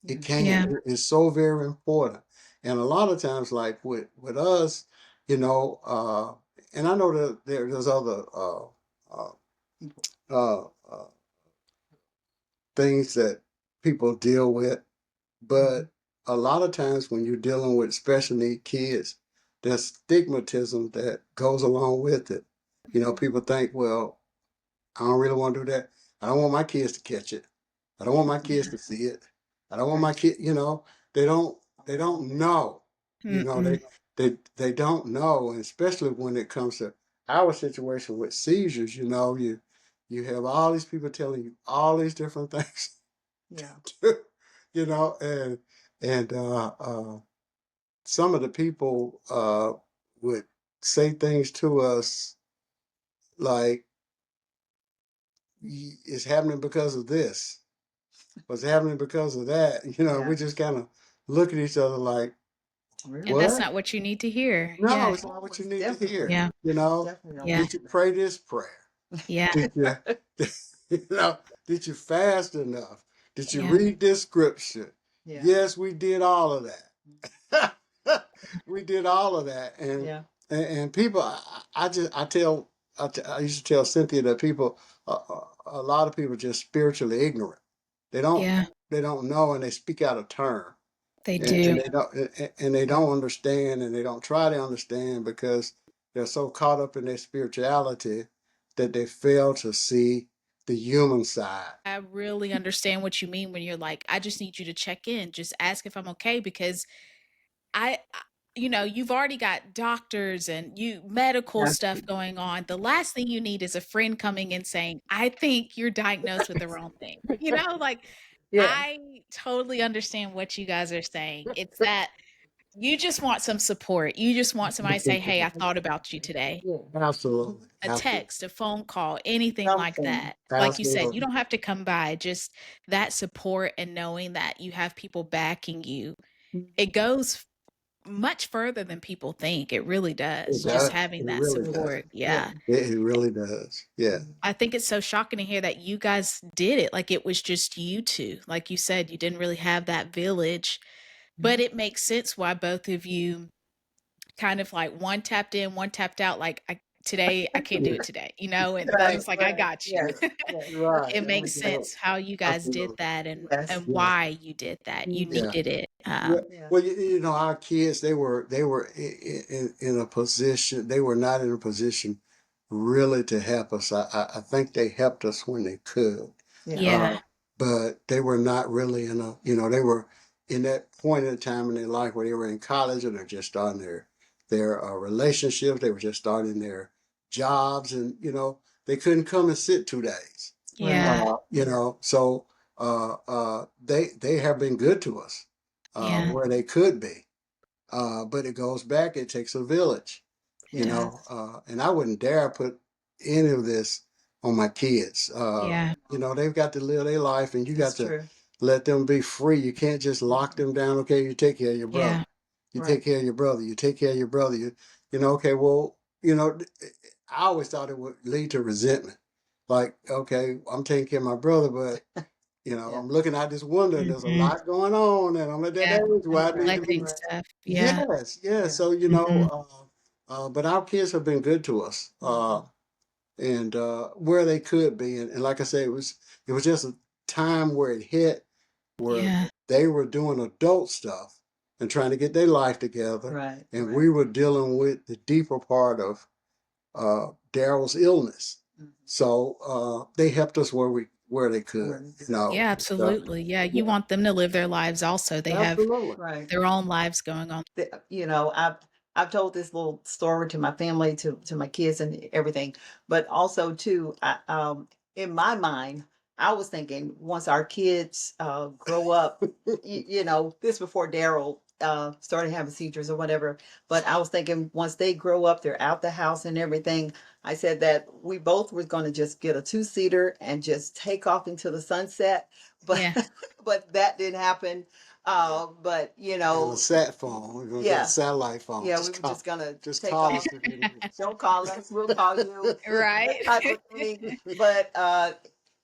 It can. Yeah. It's so very important. And a lot of times, like with us, you know, and I know that there's other uh, uh, uh, things that people deal with, but a lot of times when you're dealing with special need kids, there's stigmatism that goes along with it. You know, people think, well, I don't really want to do that. I don't want my kids to catch it. I don't want my kids Yeah. to see it. I don't want my kid, you know, they don't they don't know. You know, Mm-mm. they don't know, and especially when it comes to our situation with seizures, you know, you have all these people telling you all these different things Yeah. to, you know, and some of the people would say things to us like it's happening because of this, what's happening because of that. You know, we Yeah. just kind of look at each other like, And Really? that's what? not what you need to hear. No, Yeah. it's not what you It's need to hear. definitely, Yeah. You know, definitely don't Yeah. want did you pray this prayer? Yeah. Did you, you know, did you fast enough? Did you Yeah. read this scripture? Yeah. Yes, we did all of that. We did all of that, Yeah. and people, I used to tell Cynthia that people, a lot of people just spiritually ignorant. They don't, Yeah. they don't know, and they speak out of turn, They and do. they don't, and they don't understand, and they don't try to understand because they're so caught up in their spirituality that they fail to see the human side. I really understand what you mean when you're like, I just need you to check in, just ask if I'm okay because you've already got doctors and you medical Yeah. stuff going on. The last thing you need is a friend coming and saying, "I think you're diagnosed with the wrong thing." Like Yeah. I totally understand what you guys are saying. It's that you just want some support. You just want somebody to say, "Hey, I thought about you today." Yeah. Absolutely, A absolutely, text, a phone call, anything like Something. that. Like you said, you absolutely. don't have to come by, just that support and knowing that you have people backing you. It Mhm. goes much further than people think. It really It does, just does. having It that really Really does. support. does. Yeah. It really does. Yeah. I think it's so shocking to hear that you guys did it. Like it was just you two. Like you said, you didn't really have that village, Yeah. but it makes sense why both of you kind of like one tapped in, one tapped out. Like today, I can't do Yeah. it today, and the Right. other's like, I Right. got you. Yes. Yes. Right. It makes Absolutely. Absolutely. sense how you guys did Absolutely. that and Yes. and Yeah. why you did that. You Mhm. Yeah. needed it. Yeah. Yeah. Well, you know, our kids, they were in a position, they were not in a position really to help us. I think they helped us when they could. Yeah. Uh, Yeah. but they were not really in a, you know, they were in that point in time in their life where they were in college or they're just starting their relationships. They were just starting their jobs, and you know, they couldn't come and sit 2 days. Right. Yeah. You know, so they have been good to us Yeah. where they could be. But it goes back. It takes a village, you Yeah. know, and I wouldn't dare put any of this on my kids. Yeah. You know, they've got to live their life, and you got It's to true. let them be free. You can't just lock them down. Okay, you take care of your brother. Yeah. You Right. take care of your brother. You take care of your brother. You know. Okay, well, you know, I always thought it would lead to resentment. Like, okay, I'm taking care of my brother, but you know, Yeah. I'm looking out this window and there's a Mhm. lot going on, and I'm at that Yeah. age where I need to be. Neglecting Right. stuff. Yeah. Yes, yes. Yeah. So, you Mhm. know, but our kids have been good to us, Mhm. and where they could be, and like I said, it was just a time where it hit where Yeah. they were doing adult stuff and trying to get their life together, Right. and Right. we were dealing with the deeper part of Daryl's illness. Mhm. So they helped us where they could, Where they you could. know. Yeah, Uh, absolutely. Yeah, yeah, you want them to live their lives also. They have absolutely. Right. their own lives going on. I've told this little story to my family, to my kids and everything, but also too, in my mind, I was thinking once our kids grow up, this before Daryl started having seizures or whatever, but I was thinking once they grow up, they're out the house and everything. I said that we both were going to just get a two-seater and just take off into the sunset, but Yeah. but that didn't happen. But And a sat phone. We're gonna get a yeah, satellite phone. yeah, we were just gonna Just take call off. us if you need Don't call us, we'll call you, Right. that type of thing. But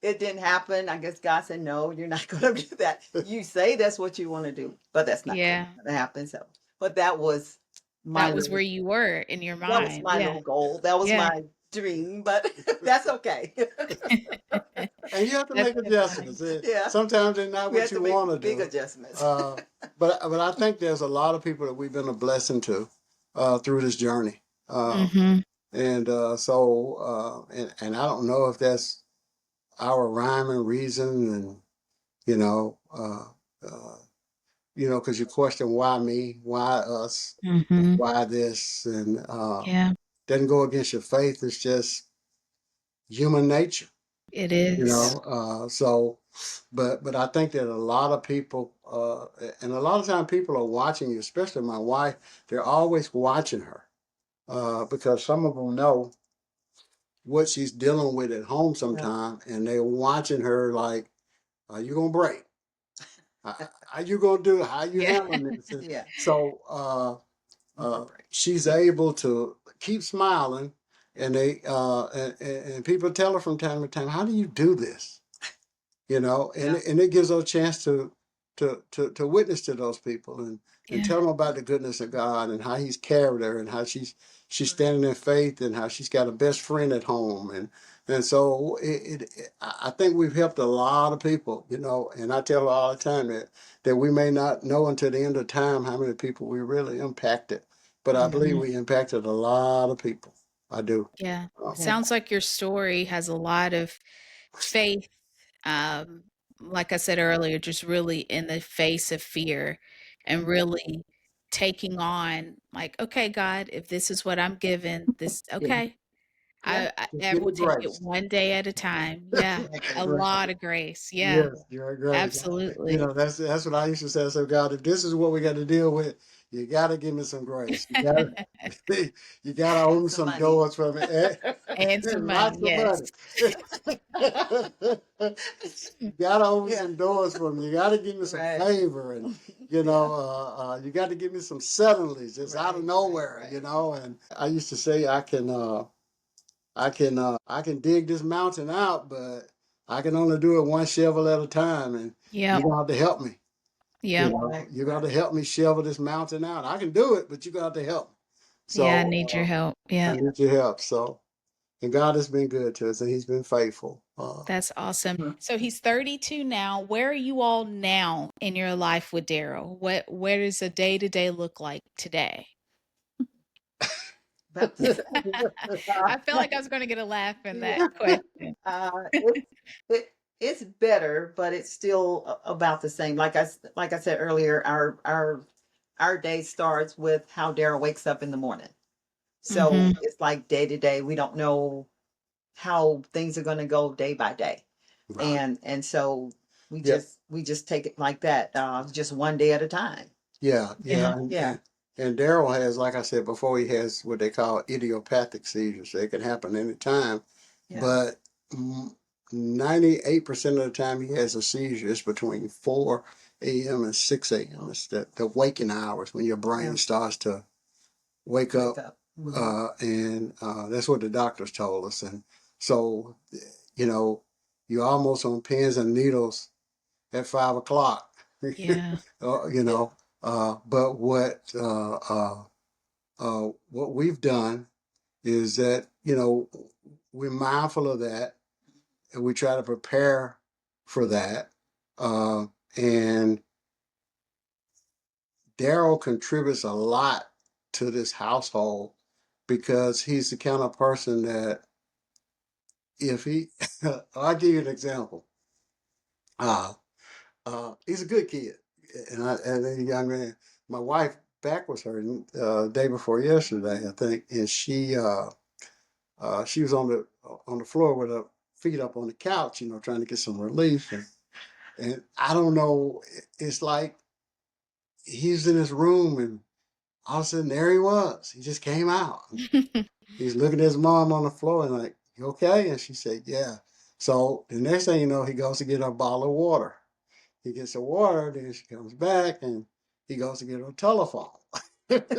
it didn't happen. I guess God said, no, you're not gonna do that. You say that's what you want to do, but that's not Yeah. gonna happen. So, but that was my That was where little, you were in your that was mind. my Yeah. little goal. That was Yeah. my dream, but that's okay. And you have to That's make so funny. adjustments. Yeah, Sometimes they're not we what had to you make want to big do. adjustments. But I think there's a lot of people that we've been a blessing to through this journey. Mhm. And I don't know if that's our rhyme and reason, and you know, uh, because you question why me, why us, Mhm. why this, and Yeah, doesn't go against your faith. It's just human nature. it you is. know so but I think that a lot of people and a lot of time people are watching you, especially my wife. They're always watching her because some of them know what she's dealing with at home Yeah. sometime, and they're watching her like, are you gonna break? How you gonna do, how you Yeah. handling this? And Yeah. so she's able to keep smiling, and and people tell her from time to time, how do you do this? And Yeah. and it gives us a chance to witness to those people, and Yeah. tell them about the goodness of God and how He's carried her, and how she's standing in faith, and how she's got a best friend at home, and so I think we've helped a lot of people, and I tell her all the time that we may not know until the end of time how many people we really impacted, but I believe Mhm. we impacted a lot of people. I do. Yeah. Yeah. Sounds like your story has a lot of faith, um, like I said earlier, just really in the face of fear and really taking on like, okay, God, if this is what I'm given, this Yeah. okay. Yeah. Just I give will me take it grace. one day at a time. Yeah. Exactly. A Grace. lot of grace. Yeah. Yes, you're great. Absolutely. That's what I used to say. I said, God, if this is what we got to deal with, you got to give me some grace. You got to And open some some money. doors for me. And some money. Lots of Yes. money. You got to open Yeah. some doors for me. You got to give me some Right. favor, and Yeah. you got to give me some suddenlies just out of Right. nowhere. Right. And I used to say, I can dig this mountain out, but I can only do it one shovel at a time, and you're Yep. gonna have to help me. Yep. Right. You're gonna have to help me shovel this mountain out. I can do it, but you're gonna have to help me. Yeah, I So need your help. I Yeah. need your help. So, and God has been good to us, and He's been faithful. That's awesome. Mhm. So he's 32 now. Where are you all now in your life with Darryl? Where does a day-to-day look like today? About the same. I felt like I was going to get a laugh in that question. It's it's better, but it's still about the same. Like I said earlier, our day starts with how Daryl wakes up in the morning. So Mhm. it's like day to day. We don't know how things are going to go day by day, Right. and so Yeah. we just take it like that, just one day at a time. Yeah. Yeah. Yeah. Yeah, And Daryl has, like I said before, he has what they call idiopathic seizures. They can happen anytime, yeah, but 98% of the time he has a seizure. It's between 4 a.m. and 6 a.m. It's the waking hours when your brain yeah. starts to wake Wake up. up. Mhm. And that's what the doctors told us. And so, you know, you're almost on pins and needles at 5 o'clock. Yeah. You know, but what we've done is that, we're mindful of that, and we try to prepare for that. Uh, and Daryl contributes a lot to this household because he's the kind of person that if he, I'll give you an example. Uh, he's a good kid, and a young man. My wife back was hurt day before yesterday, I think, and she was on the floor with her feet up on the couch, trying to get some relief, and I don't know. It's like he's in his room, and all of a sudden there he was. He just came out. He's looking at his mom on the floor and like, "You okay?" And she said, "Yeah." So the next thing you know, he goes to get a bottle of water. He gets the water, then she comes back and he goes to get her a telephone.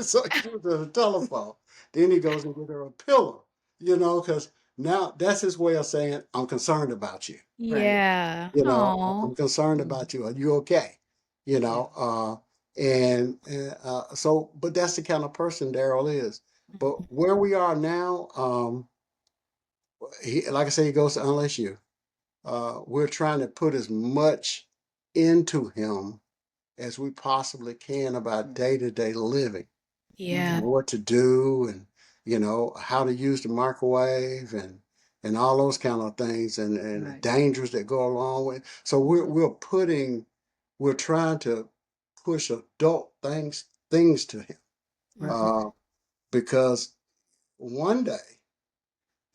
So he gives her a telephone. Then he goes and get her a pillow, because now that's his way of saying, I'm concerned about you. Right. Yeah. I'm Oh. concerned Mhm. about you. Are you okay? You Yeah. know, so, but that's the kind of person Darryl is. But where we are now, like I say, he goes to unless you. We're trying to put as much into him as we possibly can about day to day living, Yeah. what to do, and how to use the microwave, and all those kind of things, and the Right. dangers that go along with. So we're trying to push adult things to him, Right. uh, because one day,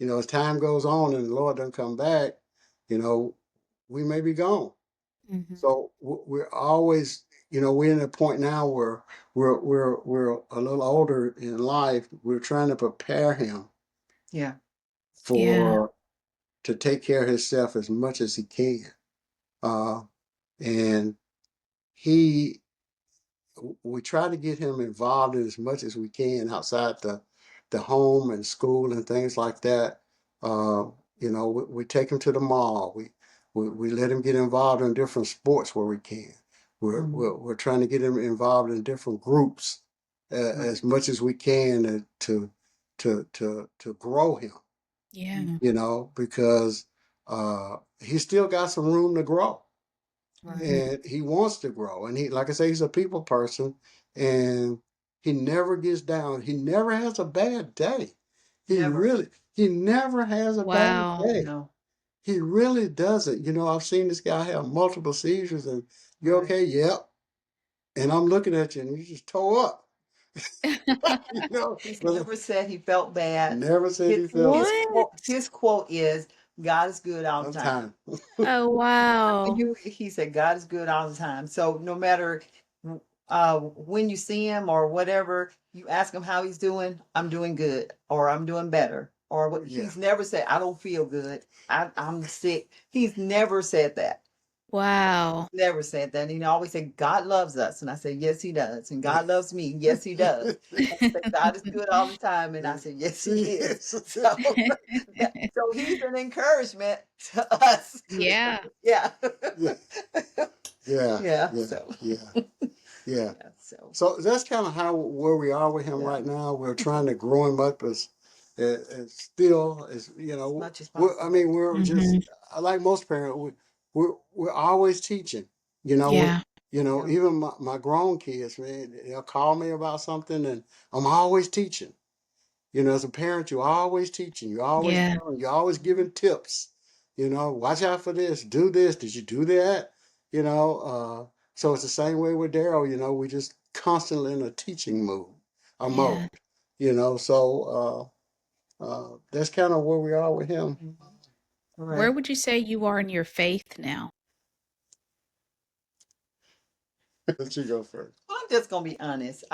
as time goes on and the Lord doesn't come back, you know, we may be gone. Mhm. So we're always, we're in a point now where we're a little older in life. We're trying to prepare him Yeah. Yeah. for to take care of himself as much as he can. Uh, and he we try to get him involved in as much as we can outside the home and school and things like that. Uh, we take him to the mall. We let him get involved in different sports where we can. We're trying to get him involved in different groups Right. as much as we can to grow him. Yeah. Because he's still got some room to grow, Right. Mhm. and he wants to grow. And he, like I say, he's a people person, and he never gets down. He never has a bad day. He Never. really, he never has a bad Wow. day. No. He really doesn't. I've seen this guy have multiple seizures, and you Right. okay? Yep. And I'm looking at you, and you just toe up. He's But never said he felt bad. never said His he felt his it. What? quote his quote is, God is good all the time. Sometimes. Oh, And wow. he said God is good all the time. So no matter when you see him or whatever, you ask him how he's doing, I'm doing good, or I'm doing better. Or what, Yeah. he's never said, I don't feel good. I'm sick. He's never said that. Wow. Never said that. And he always said, God loves us. And I said, yes, he does. And God loves me. Yes, he does. And he said, God is good all the time. And I said, yes, he is. Yes. So, so he's an encouragement to us. Yeah. Yeah. Yeah. Yeah. Yeah. Yeah. So, Yeah. Yeah. yeah. So, So that's kind of how where we are with him yeah. right now. We're trying to grow him up as still as As much as I possible. mean, we're just Mhm. like most parents. We're always teaching. You know, we Yeah. Yeah. even my grown kids, man, they'll call me about something, and I'm always teaching. As a parent, you're always teaching, you're always Yeah. telling, you're always Mhm. giving tips. Watch out for this, do this, did you do that? So it's the same way with Darryl. We just constantly in a teaching mood, a mode. Yeah. That's kind of where we are with him. Mhm. Where Right. would you say you are in your faith now? Let you go first. Well, I'm just gonna be honest.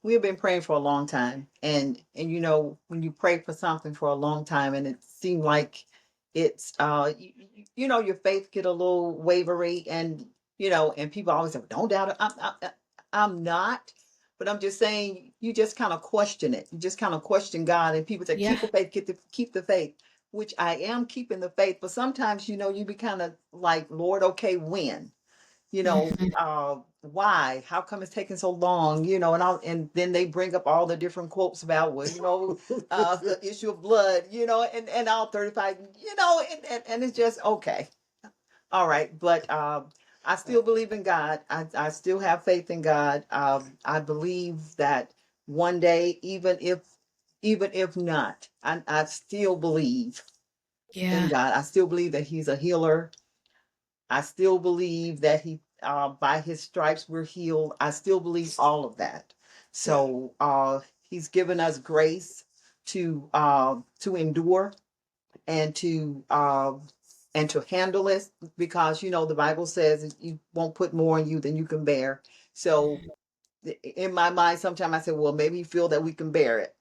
We've been praying for a long time, and when you pray for something for a long time, and it seemed like it's your faith get a little wavery, and and people always say, "Don't doubt it." I'm not, but I'm just saying you just kind of question it. You just kind of question God, and people say, Yeah. "Keep the faith, keep the faith," which I am keeping the faith, but sometimes you be kind of like, Lord, okay, when? Mhm. Why? How come it's taking so long? And then they bring up all the different quotes about, well, the issue of blood, and all 35, and it's just okay. All right. But I still believe in God. I still have faith in God. I believe that one day, even if not, I still believe in Yeah. God. I still believe that He's a healer. I still believe that by his stripes we're healed. I still believe all of that. Yeah. So he's given us grace to endure and to handle it, because the Bible says you won't put more on you than you can bear. So in my mind, sometimes I say, well, maybe you feel that we can bear it.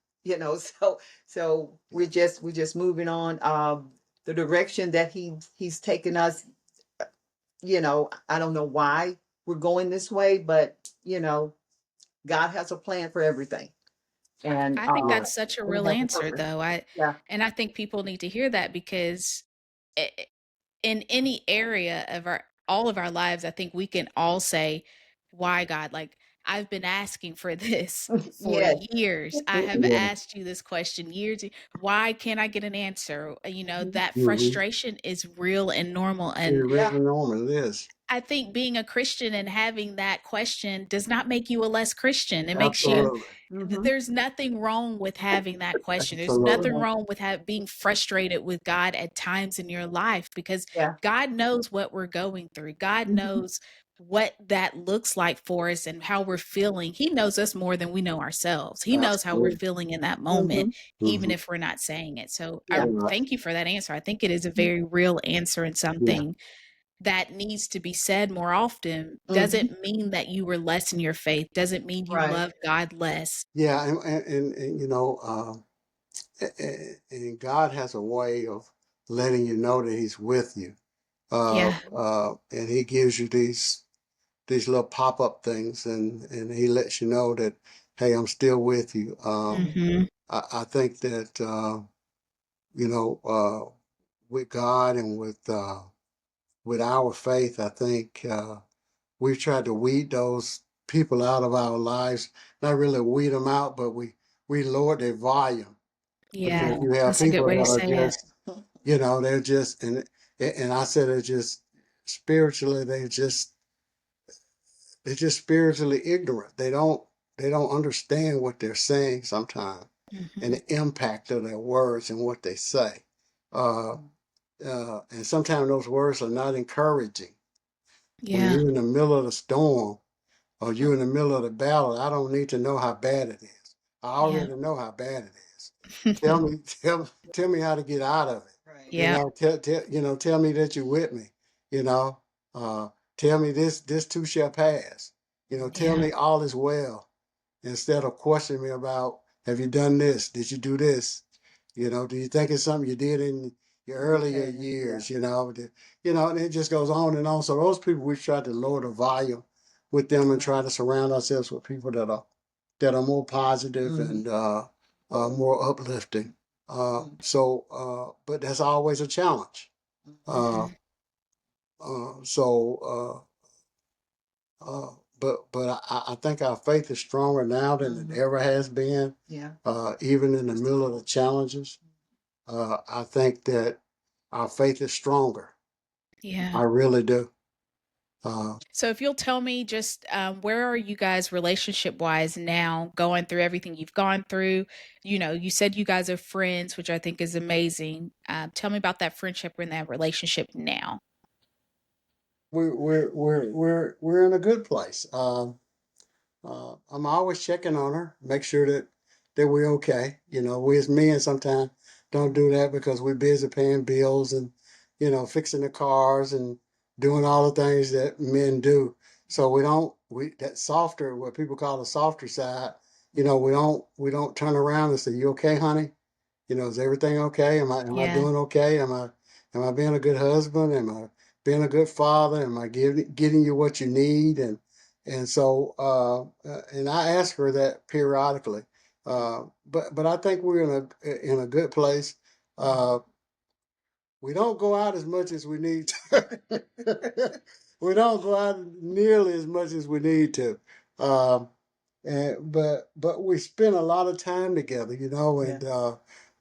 So we're just moving on. The direction that he's taken us, I don't know why we're going this way, but God has a plan for everything. And I think that's such a and it real has a answer purpose. though. Yeah. And I think people need to hear that because i- in any area of our all of our lives, I think we can all say, "Why God?" Like I've been asking for this for Yes. years. I have Yeah. asked you this question years. Why can't I get an answer? Mhm. That Mm-hmm. frustration is real and normal. It And Yeah. really normal. It is. I think being a Christian and having that question does not make you a less Christian. It makes you Absolutely. Mm-hmm. there's nothing wrong with having that question. There's Absolutely. nothing Right. wrong with being frustrated with God at times in your life because Yeah. God knows what we're going through. God Mm-hmm. knows what that looks like for us and how we're feeling. He knows us more than we know ourselves. He knows how we're Absolutely. feeling in that moment, Mm-hmm. even Mm-hmm. if we're not saying it. So I Yeah. Right. thank you for that answer. I think it is a very real answer and Yeah. something that needs to be said more often. Mm-hmm. Doesn't mean that you were less in your faith, doesn't mean you Right. love God less. Yeah. And and God has a way of letting you know that He's with you. Yeah. And He gives you these little pop up things, and He lets you know that, hey, I'm still with you. Mhm. I think that you know, with God and with our faith, I think we've tried to weed those people out of our lives. Not really weed them out, but we lowered their volume because Yeah. you have That's a good people way to that are say it. just, they're just, and I said they're just spiritually, they're just spiritually ignorant. They don't understand what they're saying sometimes and Mhm. the impact of their words and what they say. Uh, and sometimes those words are not encouraging. When Yeah. you're in the middle of the storm or you're in the middle of the battle, I don't need to know how bad it is. I Yeah. already know how bad it is. Tell me, tell me how to get out of it. Right. Yep. Tell me that you're with me. You know, uh, tell me this too shall pass. Tell Yeah. me all is well instead of questioning me about, have you done this? Did you do this? Do you think it's something you did in your In your earlier past. Yeah. years? And it just goes on and on. So those people, we try to lower the volume with them and try Right. to surround ourselves with people that are more positive Mm-hmm. and more uplifting. Mm-hmm. But that's always a challenge. Uh, Mhm. so but I think our faith is stronger now than it Mm-hmm. ever has been. Yeah. Even in the middle of the challenges, I think that our faith is stronger. Yeah. I really do. Uh, So if you'll tell me just where are you guys relationship wise now, going through everything you've gone through? You said you guys are friends, which I think is amazing. Tell me about that friendship and that relationship now. we're in a good place. I'm always checking on her, make sure that we're okay. We as men sometimes don't do that because we're busy paying bills and fixing the cars and doing all the things that men do. So we that softer, what people call the softer side. We don't turn around and say, "You okay, honey? Is everything okay? Am I Yeah. doing okay? Am I being a good husband? Am I being a good father? Am I getting you what you need?" And so and I ask her that periodically. But I think we're in a good place. Uh, we don't go out as much as we need to. We don't go out nearly as much as we need to. Um, but we spend a lot of time together, Yeah. and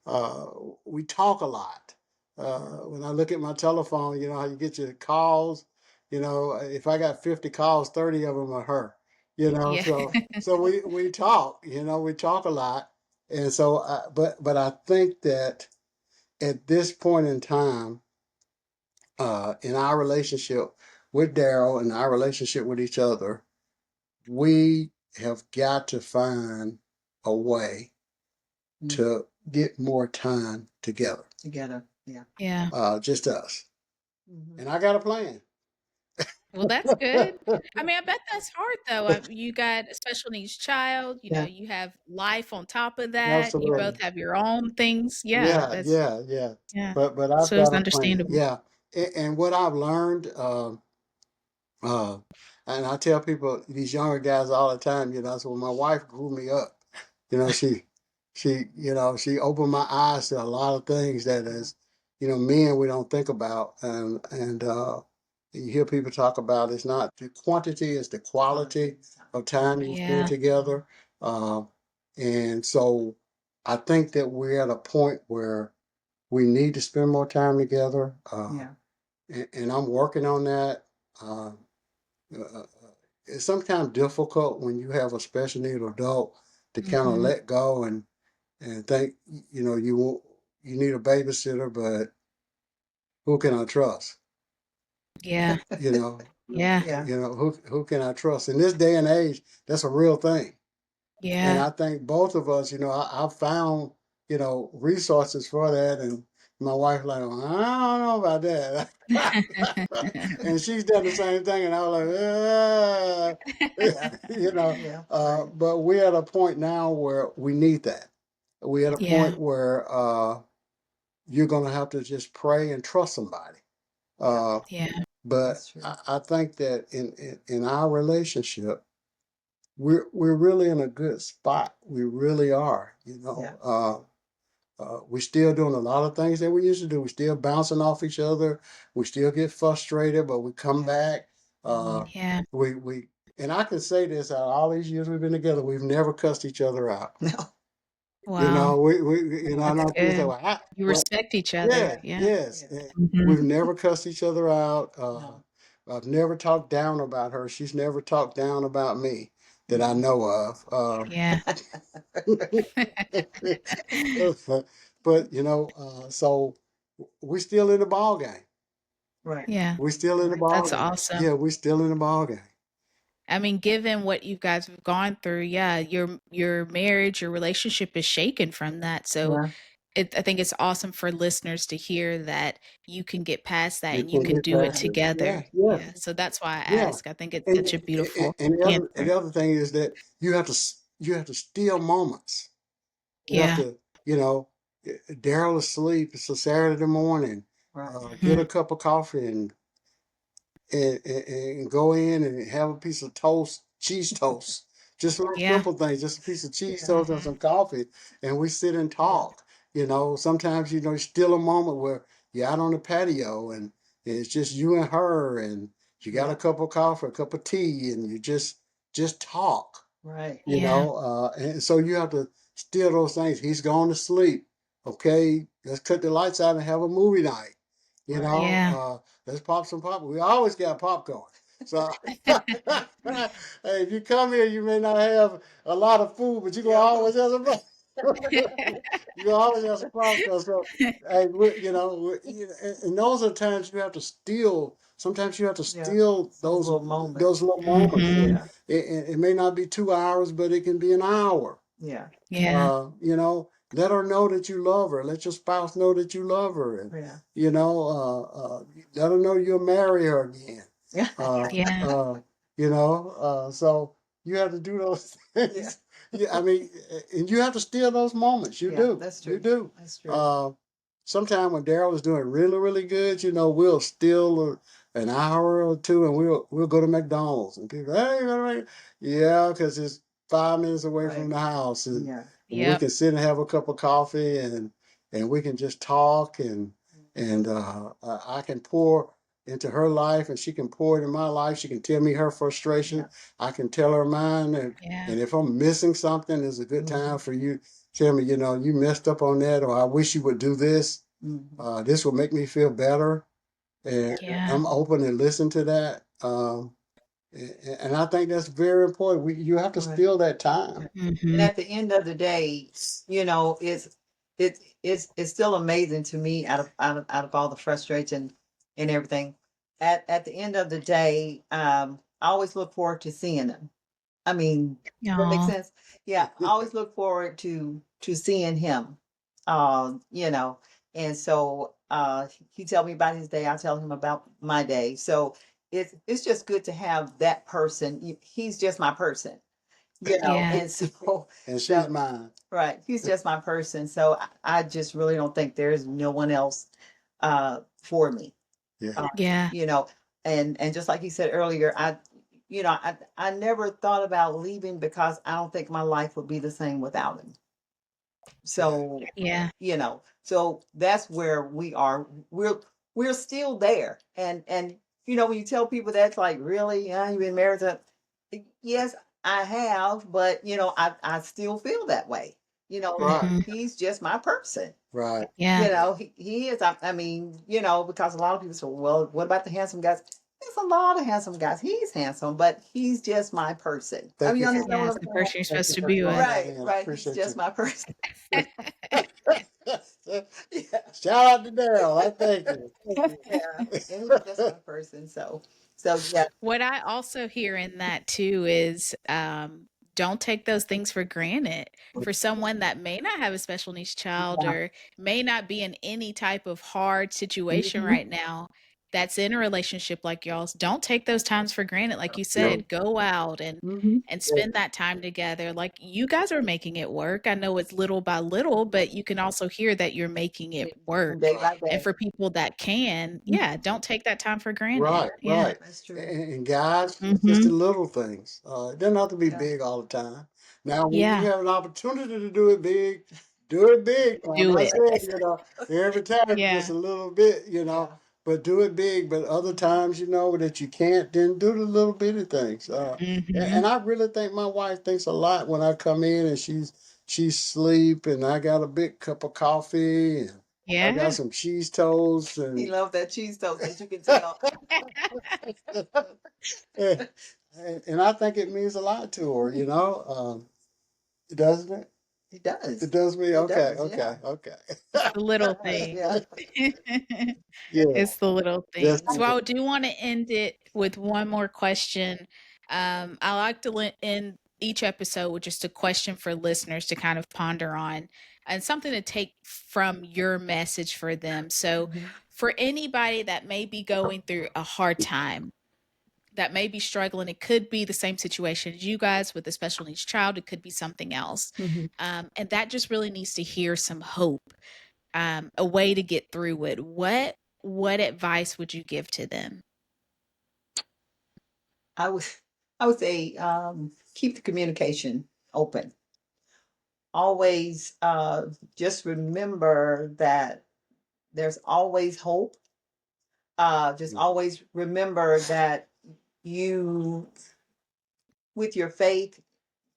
uh, we talk a lot. When I look at my telephone, you know how you get your calls. If I got 50 calls, 30 of them are her. Yeah. So we talk. We talk a lot, and so but I think that at this point in time, in our relationship with Daryl and our relationship with each other, we have got to find a way Mm. to get more time together, Together. Yeah. Yeah. just us. Mm-hmm. And I got a plan. Well, that's good. I mean, I bet that's hard though. You got a special needs child, Yeah. you have life on top of that. You both Absolutely. have your own things. Yeah, Yeah, that's yeah, yeah. yeah. But I've So it's got a plan. understandable. Yeah. And what I've learned, Uh, and I tell people, these younger guys all the time, I said, well, my wife grew me up. She opened my eyes to a lot of things that as, men we don't think about. And you hear people talk about it's not the quantity, it's the quality of time you spend Yeah. together. Uh, and so I think that we're at a point where we need to spend more time together. Yeah. And I'm working on that. Uh, uh, it's sometimes difficult when you have a special need adult to kind of Hmm. let go and think you need a babysitter, but who can I trust? Yeah. You know, Yeah. Yeah. who can I trust in this day and age? That's a real thing. And Yeah. I think both of us, I found, resources for that. And my wife like, well, I don't know about that. And she's done the same thing. And I was like, Yeah. Yeah. Right. but we're at a point now where we need that. We're at a Yeah. point where you're going to have to just pray and trust somebody. Yeah. Uh, Yeah. but That's true. I think that in our relationship, we're really in a good spot. We really are. Yeah. We're still doing a lot of things that we used to do. We're still bouncing off each other. We still get frustrated, but we come Yeah. back. Mhm. Yeah. We and I can say this out of all these years we've been together, we've never cussed each other out. No. Wow. I That's know people say, good. You well, respect each other. yeah, Yeah. yes. Yeah. Hmm. We've never cussed each other out. No. I've never talked down about her. She's never talked down about me that I know of. Yeah. But so we still in the ball game. Right. Yeah. We still in the ball That's game. awesome. Yeah, we still in the ball game. I mean, given what you guys have gone through, yeah, your marriage, your relationship is shaken from that. So Yeah. I think it's awesome for listeners to hear that you can get past that You and you can can get do it past it. Yeah, together. yeah, Yeah. So that's why I yeah. ask. I think it's And such a beautiful and answer. the other thing is that you have to steal moments. You have Yeah. to, Daryl asleep. It's a Saturday morning. Right. Get a Hmm. cup of coffee and go in and have a piece of toast, cheese toast. Just little Yeah. simple things, just a piece of cheese Yeah. toast and Hmm. some coffee, and we sit and Yeah. talk. Sometimes still a moment where you're out on the patio and it's just you and her, and you got Yeah. a cup of coffee, a cup of tea, and you just talk. Right. Yeah. And so you have to steal those things. He's gone to sleep. Okay, let's cut the lights out and have a movie night. You Right. know, Yeah. uh, let's pop some popcorn. We always got popcorn. So, hey, if you come here, you may not have a lot of food, but you gonna Yeah. always have some. You gonna always have some popcorn. So, hey, and those are times you have to steal. Sometimes you have to Yeah. steal Those those little those moments. little moments. Hmm. Yeah. It may not be 2 hours, but it can be an hour. Yeah. Yeah. Let her know that you love her. Let your spouse know that you love her, and Yeah. you know, let her know you'll marry her again. Yeah. Uh, Yeah. so you have to do those Yeah. things. Yeah, I mean, and you have to steal those moments. You Yeah. do, That's you true. do. That's true. Uh, Sometime when Daryl is doing really, really good, we'll steal an hour or two, and we'll go to McDonald's, and people, hey, yeah, because it's 5 minutes away from Right. the house, and Yeah. we Yep. can sit and have a cup of coffee, and we can just talk, and I can pour into her life, and she can pour into my life. She can tell me her frustration. Yeah. I can tell her mine, Yeah. and if I'm missing something, it's a good Mhm. time for you. Tell me, you messed up on that, or I wish you would do this. Mhm. This will make me feel better, and Yeah. I'm open to listen to that. And I think that's very important. You have to Right. steal that time. And Hmm. at the end of the day, it's still amazing to me out of all the frustration and everything. At the end of the day, I always look forward to seeing them. I mean, does that make Aw. sense? Yeah, I always look forward to seeing him. You know, and so he tell me about his day, I tell him about my day. So it's just good to have that person. He's just my person, Yeah. and so And she's so mine. right, he's just my person. So I just really don't think there's no one else for me. Yeah. Uh, Yeah. you know, And just like you said earlier, I never thought about leaving because I don't think my life would be the same without him. So, Yeah. so that's where we are. We're still there. And when you tell people that's like, really, you've been married to, yes, I have, but I still feel that way. Right, Hmm. He's just my person. right, Yeah. He is. I mean, because a lot of people say, well, what about the handsome guys? There's a lot of handsome guys. He's handsome, but he's just my person. I thank mean, you you for understand Yeah. what It's I'm the saying? person you're thank supposed you to for be with. throwing that Right, in. I right. He's appreciate just you. my person. Yeah, Shout out to Daryl. I thank you. yeah. Thank And he's just my person. So yeah. What I also hear in that too is don't take those things for granted. For someone that may not have a special needs child Yeah. or may not be in any type of hard situation Mhm. right now, that's in a relationship like y'all's, don't take those times for granted. Like you No. said, go out Mhm. and spend that time together. Like you guys are making it work. I know it's little by little, but you can also hear that you're making it work. Day by And day. for people that can, Mhm. yeah, don't take that time for granted. right, Yeah. right. That's true. And guys, it's just the Mhm. little things. It doesn't have to be Yeah. big all the time. Now, when you Yeah. have an opportunity to do it big, do it big. I'm Do not it. saying, every time just Yeah. a little bit, Yeah. but do it big. But other times, that you can't, then do the little bitty things. And Mhm. I really think my wife thinks a lot when I come in and she's asleep and I got a big cup of coffee and I got Yeah. some cheese toast He and loved that cheese toast, as you can tell. and, and I think it means a lot to her, doesn't it? He It does. does me. It Okay, does. Yeah. okay, okay. It's the little things. Yeah. Yeah, It's the little that's things. So good. I do want to end it with one more question. I like to end each episode with just a question for listeners to kind of ponder on and something to take from your message for them. So Mhm. for anybody that may be going through a hard time, that may be struggling. It could be the same situation as you guys with a special needs child. It could be something else. Mhm. And that just really needs to hear some hope, a way to get through it. What advice would you give to them? I would I would say keep the communication open. Always just remember that there's always hope. Just always remember that you, with your faith,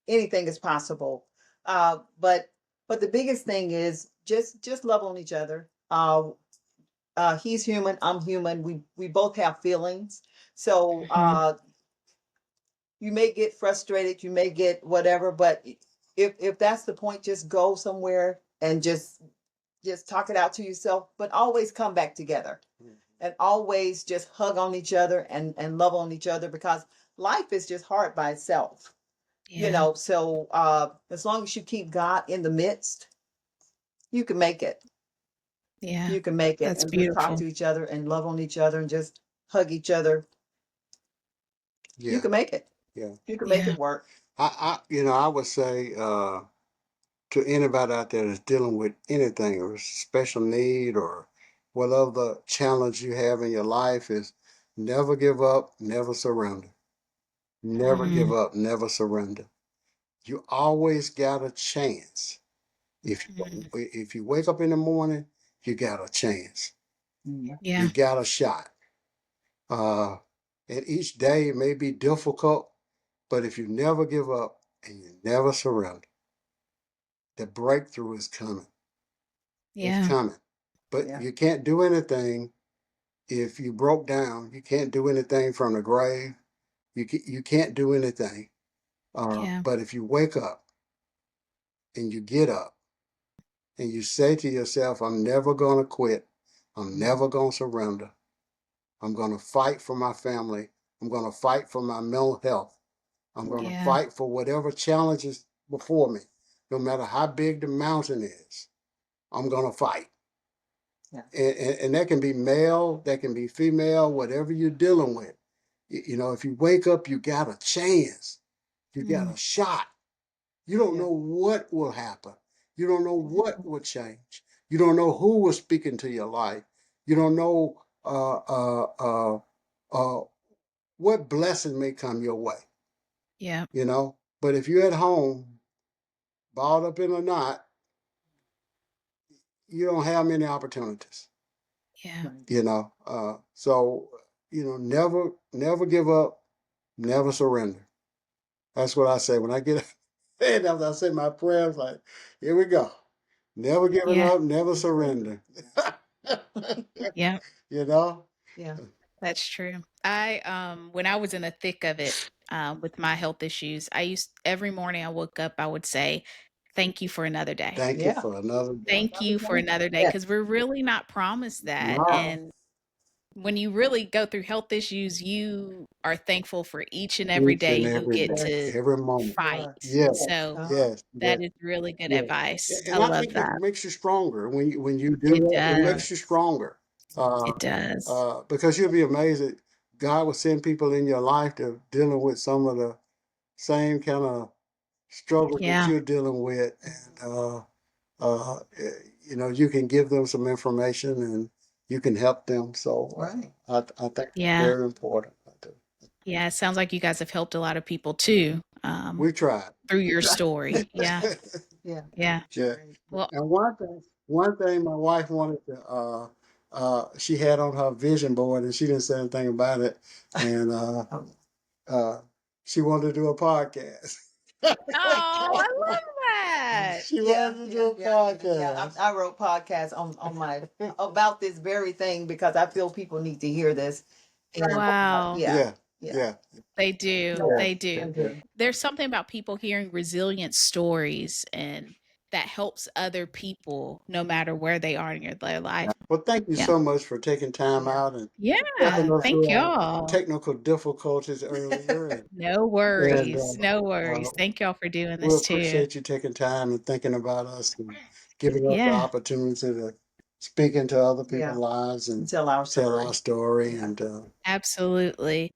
anything is possible. But the biggest thing is just love on each other. He's human, I'm human. We both have feelings. So Mhm. you may get frustrated, you may get whatever, but if that's the point, just go somewhere and just talk it out to yourself, but always come back together and always just hug on each other and love on each other, because life is just hard by itself. Yeah. So as long as you keep God in the midst, you can make it. Yeah. You can make it, That's and just talk beautiful. to each other and love on each other and just hug each other. You Yeah, can make it. yeah. You can make Yeah. it work. I would say to anybody out there that's dealing with anything or special need or whatever challenge you have in your life is never give up, never surrender. Never give Mm, up, never surrender. You always got a chance. mm. If you wake up in the morning, you got a chance. Mm. You Yeah. got a shot. Uh, and each day may be difficult, but if you never give up and you never surrender, the breakthrough is coming. It's Yeah. coming. But Yeah. you can't do anything if you broke down. You can't do anything from the grave. You can't do anything. Yeah. But if you wake up and you get up and you say to yourself, I'm never going to quit. I'm never going to surrender. I'm going to fight for my family. I'm going to fight for my mental health. I'm going to Yeah. fight for whatever challenges before me. No matter how big the mountain is, I'm going to fight. Yeah. And that can be male, that can be female, whatever you're dealing with. If you wake up, you got a chance. You got Mm, a shot. You don't Yeah. know what will happen. You don't know what will change. You don't know who will speak into your life. You don't know uh, what blessing may come your way, Yeah. you know? But if you're at home, balled up in a knot, you don't have many opportunities, Yeah. you know? So, you know, never give up, never surrender. That's what I say when I get and after I say my prayers, like, here we go. Never giving Yeah. up, never surrender. Yeah. You know? Yeah. That's true. I when I was in the thick of it, with my health issues, I used every morning I woke up, I would say, "Thank you for another day. Thank you Yeah. for another day. Thank you for another day," Yeah. because we're really not promised that. No, And when you really go through health issues, you are thankful for each and every each day and you every get day, to every moment. fight. Yes, So yes, that yes, is really good yes. advice. I And I love think it that. makes you stronger when you do It that. It does. makes you stronger. Uh, It does. because you'll be amazed that God will send people in your life that are dealing with some of the same kind of struggles that Yeah. you're dealing with, and uh, eh, you know, you can give them some information and you can help them. So Right. I think it's Yeah. very important. I do. Yeah. It sounds like you guys have helped a lot of people too, We tried. through your story. Yeah. Yeah. Yeah. Yeah. Well, And one thing my wife wanted to, she had on her vision board and she didn't say anything about it. And, Oh, uh, she wanted to do a podcast. oh, I love that. She yeah, wanted to yeah, do a yeah, yeah. podcast. I wrote podcasts on my about this very thing because I feel people need to hear this. And Wow. yeah, Yeah, yeah, yeah, They do. yeah, They do. I do. There's something about people hearing resilient stories and that helps other people no matter where they are in their yeah. life. Well, thank you Yeah. so much for taking time Yeah. out and Yeah. helping us Thank through our y'all. technical difficulties earlier. No And worries. No worries. Thank y'all for doing we this too. appreciate you taking time and thinking about us and giving us the Yeah. opportunity to speak into other Yeah. people's lives and Tell our tell story. our story. Yeah. And Absolutely.